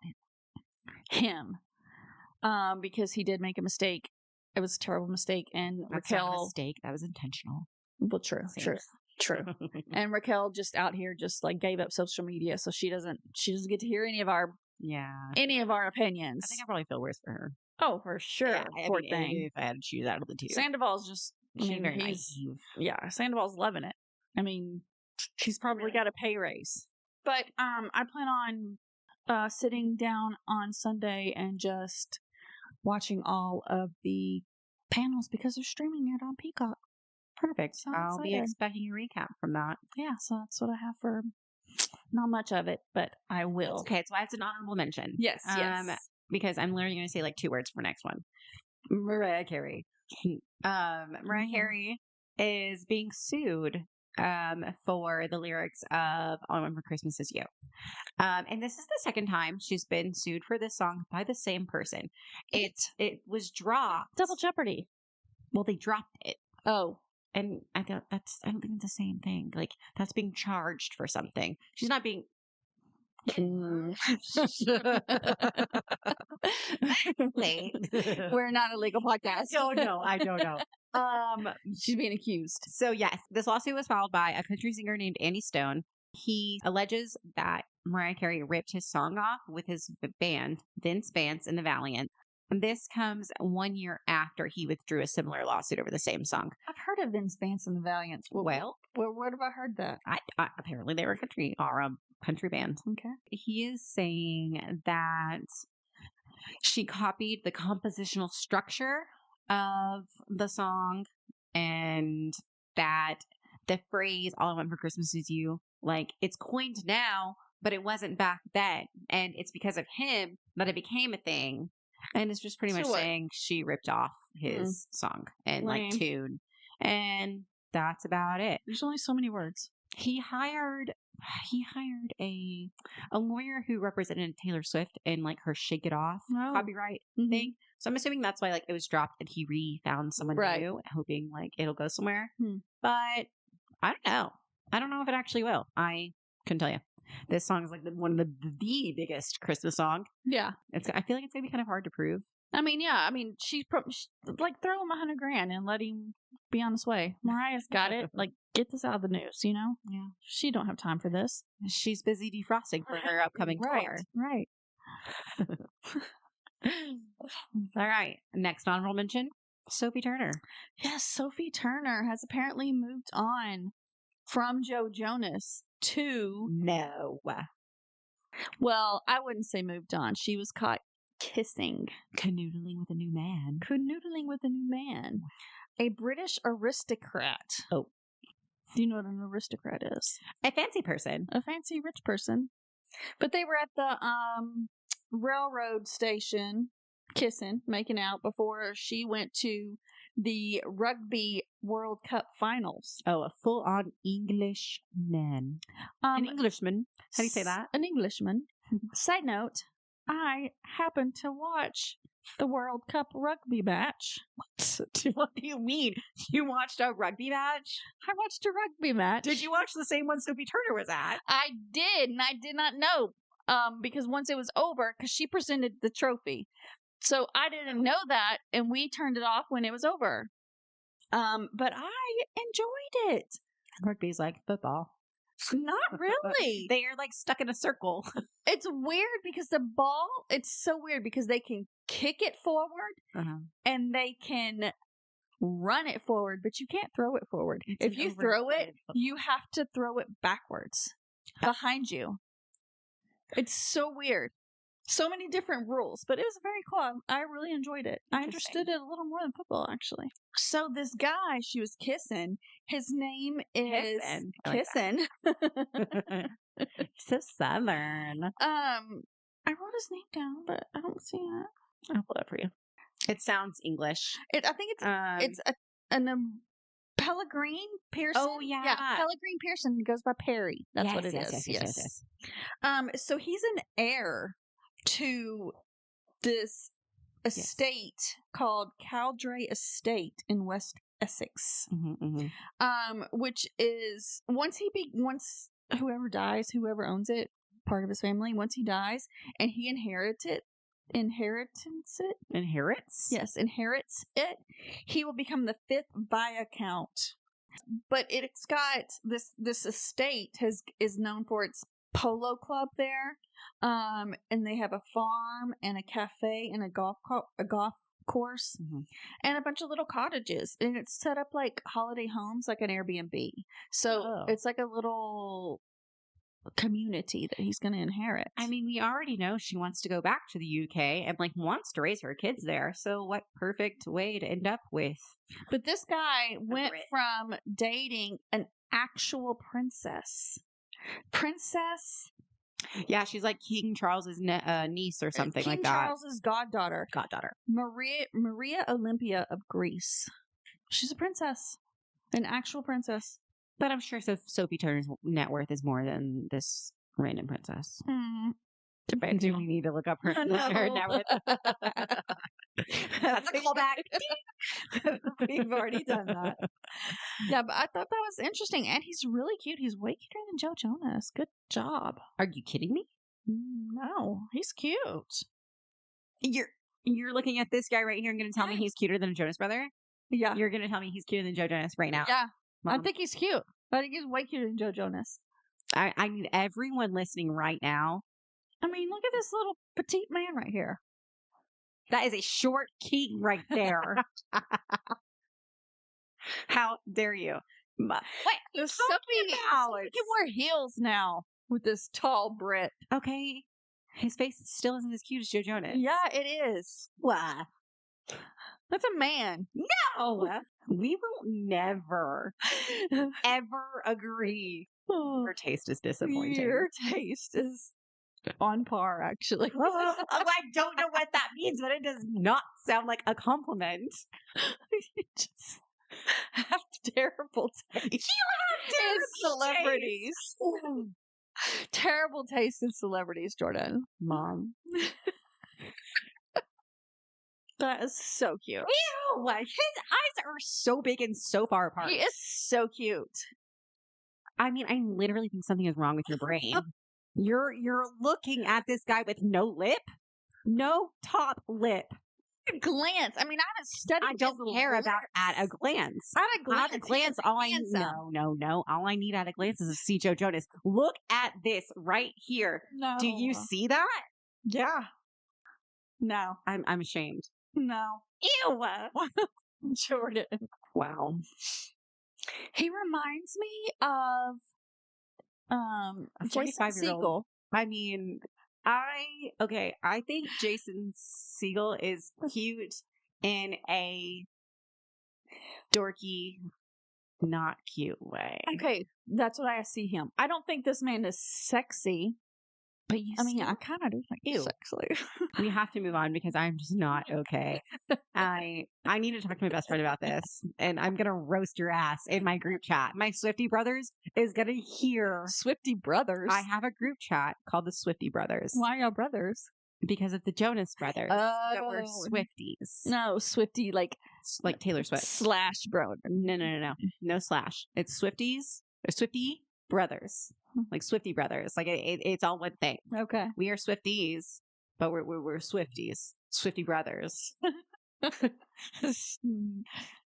him because he did make a mistake. It was a terrible mistake, and That's Raquel. not a mistake. That was intentional. Well, true. And Raquel just out here just like gave up social media, so she doesn't get to hear any of our opinions. I think I probably feel worse for her. Oh, for sure. Yeah, Poor thing. If I had to choose out of the two, Sandoval's just. she's very naive. Yeah, Sandoval's loving it. I mean, she's probably got a pay raise. But I plan on sitting down on Sunday and just watching all of the panels because they're streaming it on Peacock. Perfect. So I'll be excited. expecting a recap from that. Yeah, so that's what I have for. Not much of it, but I will. Okay, so it's an honorable mention. Yes. Because I'm literally going to say like 2 words for next one. Mariah Carey. Mariah Carey is being sued for the lyrics of All I Want for Christmas Is You. And this is the second time she's been sued for this song by the same person. It was dropped. Double jeopardy. Well, they dropped it. Oh. And I don't think it's the same thing. Like, that's being charged for something. She's not being. We're not a legal podcast. I don't know. She's being accused. So yes, this lawsuit was filed by a country singer named Andy Stone. He alleges that Mariah Carey ripped his song off with his band, Vince Vance and the Valiant. And this comes 1 year after he withdrew a similar lawsuit over the same song. I've heard of Vince Vance and the Valiants. Well, where have I heard that? I apparently they were a country band. Okay. He is saying that she copied the compositional structure of the song, and that the phrase "all I want for Christmas is you," like, it's coined now, but it wasn't back then, and it's because of him that it became a thing. And it's just pretty much saying she ripped off his song and like tune, and that's about it. There's only so many words. He hired a lawyer who represented Taylor Swift in like her Shake It Off copyright thing. So I'm assuming that's why like it was dropped and he re-found someone new, hoping like it'll go somewhere. But I don't know. I don't know if it actually will. I couldn't tell you. This song is like one of the biggest Christmas song. Yeah. I feel like it's gonna be kind of hard to prove. I mean, yeah. I mean, she like throw him $100,000 and let him be on his way. Mariah's got it. Like, get this out of the news, you know? Yeah. She don't have time for this. She's busy defrosting for her upcoming tour. Right. All right. Next honorable mention, Sophie Turner. Yes, Sophie Turner has apparently moved on from Joe Jonas to... No. Well, I wouldn't say moved on. She was caught kissing. Canoodling with a new man. A British aristocrat. Oh. Do you know what an aristocrat is? A fancy person. A fancy rich person. But they were at the railroad station kissing, making out before she went to the Rugby World Cup finals. Oh, a full-on Englishman. An Englishman. How do you say that? An Englishman. Side note, I happened to watch the World Cup rugby match. What do you mean? You watched a rugby match? I watched a rugby match. Did you watch the same one Sophie Turner was at? I did, and I did not know. Because once it was over, because she presented the trophy. So I didn't know that, and we turned it off when it was over. But I enjoyed it. Rugby's like football. Not really. They are like stuck in a circle. It's weird because the ball, it's so weird because they can kick it forward and they can run it forward, but you can't throw it forward. If you throw it, you have to throw it backwards behind you. It's so weird. So many different rules, but it was very cool. I really enjoyed it. I understood it a little more than football, actually. So this guy she was kissing, his name is Kissin. So Southern. I wrote his name down, but I don't see it. I'll pull it up for you. It sounds English. I think it's Pellegrine Pearson. Oh yeah, Pellegrine Pearson. He goes by Perry. That's what it is. Yes. So he's an heir to this estate called Caldray Estate in West Essex, which is once whoever dies, whoever owns it, part of his family, once he dies and he inherits it, he will become the 5th Viscount. But it's got this estate is known for its polo club there, and they have a farm and a cafe and a golf course and a bunch of little cottages, and it's set up like holiday homes, like an Airbnb. So it's like a little community that he's going to inherit. I mean, we already know she wants to go back to the UK and like wants to raise her kids there. So what perfect way to end up with. But this guy went from dating an actual princess. Yeah, she's like King Charles's niece or something like that. King Charles's goddaughter. Maria Olympia of Greece. She's a princess. An actual princess. But I'm sure Sophie Turner's net worth is more than this random princess. Do we need to look up her net worth? That's a callback. We've already done that. Yeah, but I thought that was interesting. And he's really cute. He's way cuter than Joe Jonas. Good job. Are you kidding me? No, he's cute. You're looking at this guy right here and going to tell me he's cuter than a Jonas brother? Yeah. You're going to tell me he's cuter than Joe Jonas right now? Yeah. Mom. I think he's cute. I think he's way cuter than Joe Jonas. I need everyone listening right now. I mean, look at this little petite man right here. That is a short king right there. How dare you? Wait, Sophie can wear heels now with this tall Brit. Okay. His face still isn't as cute as Joe Jonas. Yeah, it is. What? That's a man. No. We will never, ever agree. Your taste is disappointing. Your taste is on par, actually. I don't know what that means, but it does not sound like a compliment. You just have terrible taste. You have terrible celebrities. Terrible taste in celebrities, Jordan. Mom. That is so cute. Ew! His eyes are so big and so far apart. He is so cute. I mean, I literally think something is wrong with your brain. You're looking at this guy with no lip, no top lip. At a glance. I mean, I haven't studied. I don't care about at a glance. At a glance, all I no. All I need at a glance is to see Joe Jonas. Look at this right here. No. Do you see that? Yeah. No. I'm ashamed. No. Ew. Jordan. Wow. He reminds me of a Jason 45-year-old. I mean, I think Jason Segel is cute in a dorky, not cute way. Okay, that's what I see him. I don't think this man is sexy. But I kind of do think he's sexy. We have to move on because I'm just not okay. I need to talk to my best friend about this, and I'm gonna roast your ass in my group chat. My Swiftie Brothers is gonna hear Swiftie Brothers. I have a group chat called the Swiftie Brothers. Why y'all brothers? Because of the Jonas Brothers that were Swifties. No, Swiftie like Taylor Swift slash bro. No slash. It's Swifties or Swiftie Brothers. Like Swiftie Brothers. Like it's all one thing. Okay. We are Swifties, but we're Swifties. Swiftie Brothers.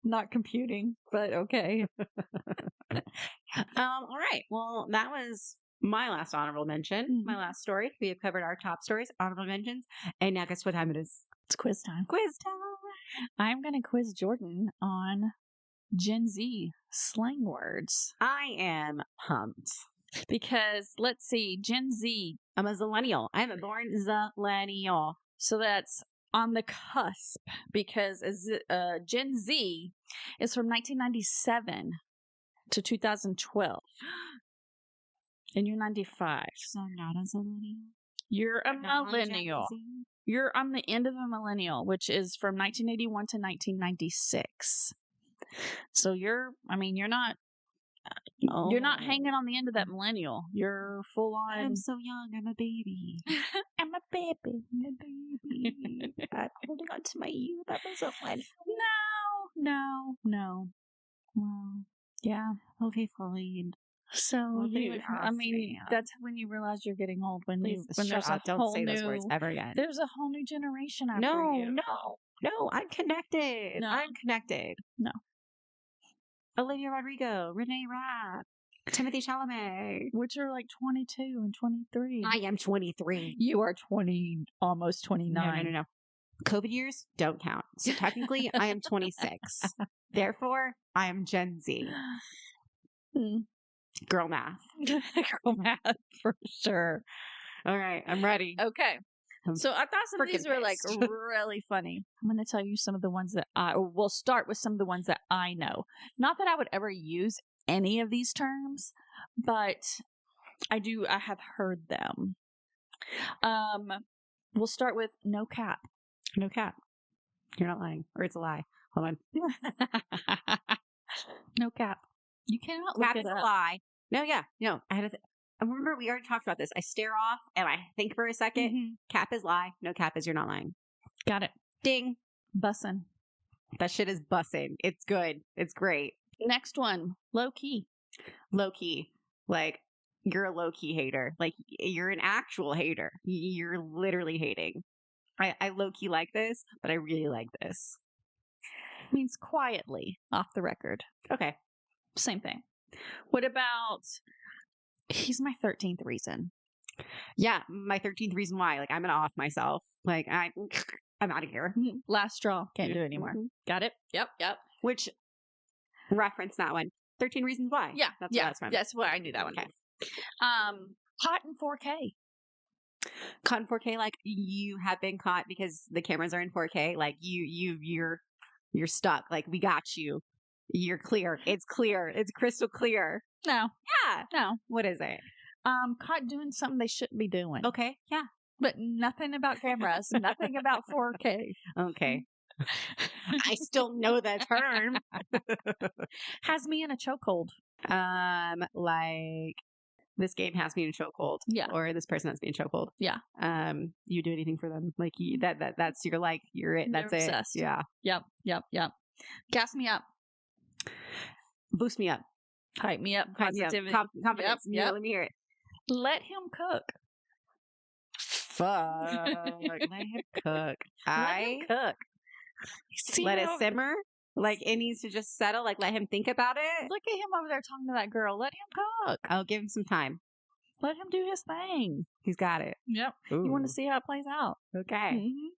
Not computing, but okay. All right. Well, that was my last honorable mention. My last story. We have covered our top stories, honorable mentions, and now guess what time it is? It's quiz time. Quiz time. I'm gonna quiz Jordan on Gen Z slang words. I am pumped. Because, let's see, Gen Z. I'm a zillennial. I'm a born zillennial. So that's on the cusp because Gen Z is from 1997 to 2012. And you're 95. So I'm not a zillennial. You're a millennial. You're on the end of a millennial, which is from 1981 to 1996. So you're not you're not hanging on the end of that millennial. You're full on. I'm so young. I'm a baby. I'm a baby. I'm holding on to my youth. I'm so fun. No. Well, yeah. Okay, fine. So that's when you realize you're getting old. When there's a don't whole say new, those words ever again. There's a whole new generation after you. No. I'm connected. No. I'm connected. No. Olivia Rodrigo, Renee Rapp, Timothy Chalamet. Which are like 22 and 23. I am 23. You are 20, almost 29. No. COVID years don't count. So technically, I am 26. Therefore, I am Gen Z. Girl math. Girl math, for sure. All right, I'm ready. Okay. So I thought some of these were like really funny. I'm going to tell you some of the ones that we'll start with some of the ones that I know. Not that I would ever use any of these terms, but I have heard them. We'll start with no cap. No cap. You're not lying. Or it's a lie. Hold on. No cap. You cannot look cap it is up. A lie. No, yeah. No, I had I remember we already talked about this. I stare off and I think for a second. Cap is lie. No cap is you're not lying. Got it. Ding. Bussin'. That shit is bussing. It's good. It's great. Next one, low key. Low key. Like, you're a low key hater. Like, you're an actual hater. You're literally hating. I low key like this, but I really like this. Means quietly, off the record. Okay. Same thing. What about, he's my 13th reason. Yeah, my 13th reason why. Like, I'm going to off myself. Like, I'm out of here. Last straw. Can't do it anymore. Mhm. Got it? Yep. Which, reference that one. 13 Reasons Why. Yeah. That's what that's from. That's why I knew that one. Okay. Hot in 4K. Caught in 4K, like, you have been caught because the cameras are in 4K. Like, you're stuck. Like, we got you. You're clear. It's clear. It's crystal clear. No. Yeah. No. What is it? Caught doing something they shouldn't be doing. Okay. Yeah. But nothing about cameras. Nothing about 4K. Okay. I still know that term. Has me in a chokehold. Like, this game has me in a chokehold. Yeah. Or this person has me in a chokehold. Yeah. You do anything for them. Like, that's your, like, you're it. That's You're obsessed. it. Yeah. Yep. Gas me up. Boost me up. Hype me up. Positivity. Confidence. Yep. Let me hear it. Let him cook. Fuck. Let him cook. Let him cook. See, Let it simmer. Like, it needs to just settle. Like, let him think about it. Look at him over there talking to that girl. Let him cook. I'll give him some time. Let him do his thing. He's got it. Yep. Ooh. You want to see how it plays out. Okay. Mm-hmm.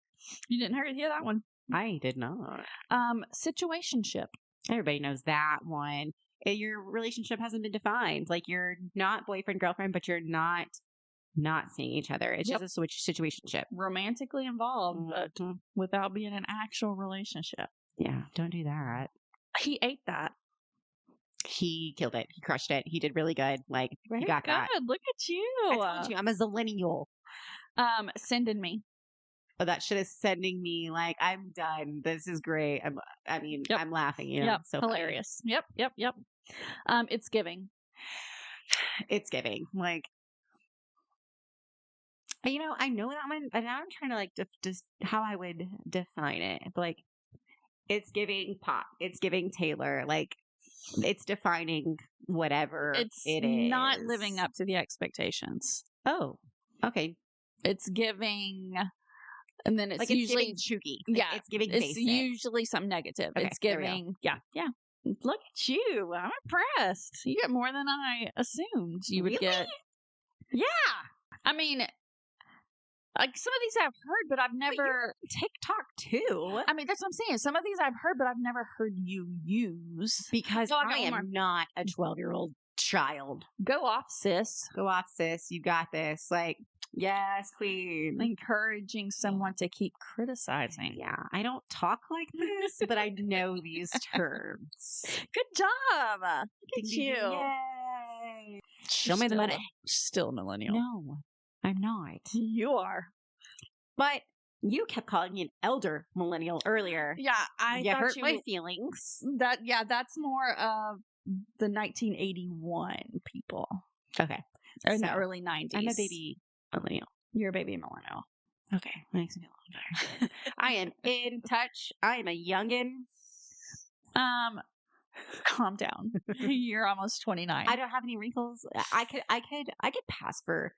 You didn't hear that one. I did not. Situationship. Everybody knows that one. Your relationship hasn't been defined. Like, you're not boyfriend, girlfriend, but you're not seeing each other. It's just a situationship. Romantically involved, but without being an actual relationship. Yeah, don't do that. He ate that. He killed it. He crushed it. He did really good. Like, Very he got good. that. Look at you. I told you, I'm a zillennial. Sending me. Oh, that shit is sending me. Like, I'm done. This is great. I'm laughing. You know, Yep. so Hilarious. Funny. Yep. It's giving. It's giving. Like, you know, I know that one, but now I'm trying to, like, just how I would define it. Like, it's giving pop. It's giving Taylor. Like, it's defining whatever It's it is. not living up to the expectations. Oh, okay. It's giving, and then it's like, usually it's giving chuggy. Yeah, it's giving it's basic. usually something negative. Okay, It's giving, yeah. Look at you. I'm impressed. You get more than I assumed you would Really? get. Yeah. I mean, like, some of these I've heard, but I've never. TikTok too. I mean, that's what I'm saying. Some of these I've heard, but I've never heard you use. Because No, I I got one more. am not a 12-year-old child. Go off, sis. Go off, sis. You got this. Like, yes, queen. Encouraging someone to keep criticizing. Yeah, I don't talk like this, but I know these terms. Good job. Look at you. Yay. Show me the money. Still a millennial. No, I'm not. You are. But you kept calling me an elder millennial earlier. Yeah, I you thought hurt you my feelings. that's more of the 1981 people. Okay. Or in the early 90s. I'm a baby millennial. You're a baby millennial. Okay. Makes me feel a little better. I am in touch. I am a youngin'. Calm down. You're almost 29. I don't have any wrinkles. I could pass for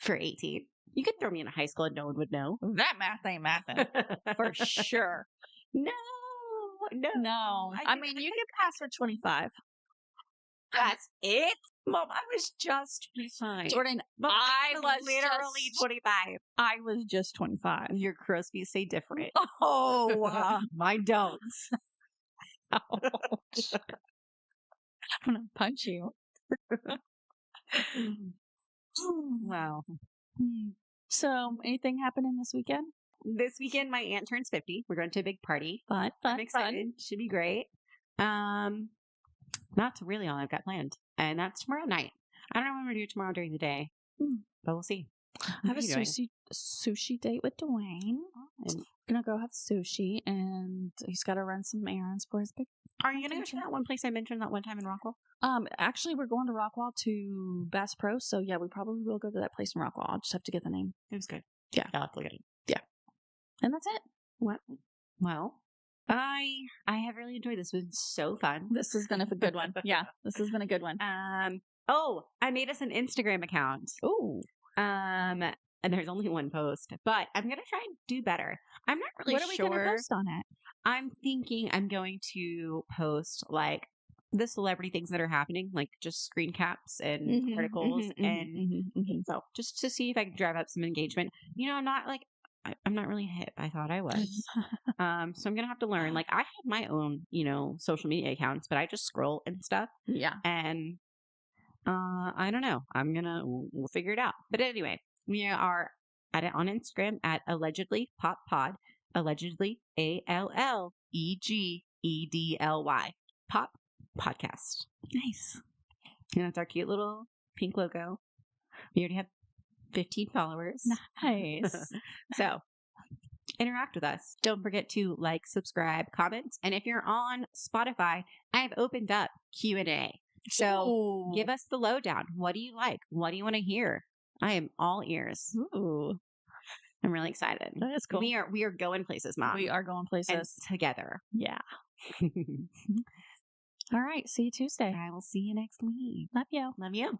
18. You could throw me in a high school and no one would know. That math ain't mathin'. For sure. No. I mean, you could pass for 25. That's it? Mom, I was just 25. Jordan, Mom, I was literally 25. I was just 25. Your Crosby's say different. Oh, mine don't. Ouch. I'm going to punch you. Wow. So, anything happening this weekend? This weekend, my aunt turns 50. We're going to a big party. Fun. I'm excited. Should be great. That's really all I've got planned. And that's tomorrow night. I don't know what I'm going to do tomorrow during the day, but we'll see. I have a sushi date with Dwayne. I'm going to go have sushi, and he's got to run some errands for his big. Are you going to go to that one place I mentioned that one time in Rockwall? Actually, we're going to Rockwall to Bass Pro, so yeah, we probably will go to that place in Rockwall. I'll just have to get the name. It was good. Yeah. I'll have to look at it. Yeah. And that's it. What? Well, I have really enjoyed this. It's been so fun. This has been a good one. Yeah, this has been a good one. I made us an Instagram account. Oh. And there's only one post, but I'm gonna try and do better. I'm not really What are we sure. going to post on it? I'm thinking I'm going to post like the celebrity things that are happening, like just screen caps and articles, so just to see if I can drive up some engagement. I'm not like I'm not really hip. I thought I was. So I'm gonna have to learn. Like I have my own, social media accounts, but I just scroll and stuff. Yeah. And I don't know. We'll figure it out. But anyway, we are at it on Instagram at allegedly pop pod, allegedly ALLEGEDLY pop podcast. Nice. And that's our cute little pink logo. We already have 15 followers. Nice. So interact with us. Don't forget to like, subscribe, comment. And if you're on Spotify, I've opened up Q&A. So give us the lowdown. What do you like? What do you want to hear? I am all ears. Ooh. I'm really excited. That is cool. We are going places, Mom. We are going places. And together. Yeah. All right. See you Tuesday. I will see you next week. Love you. Love you.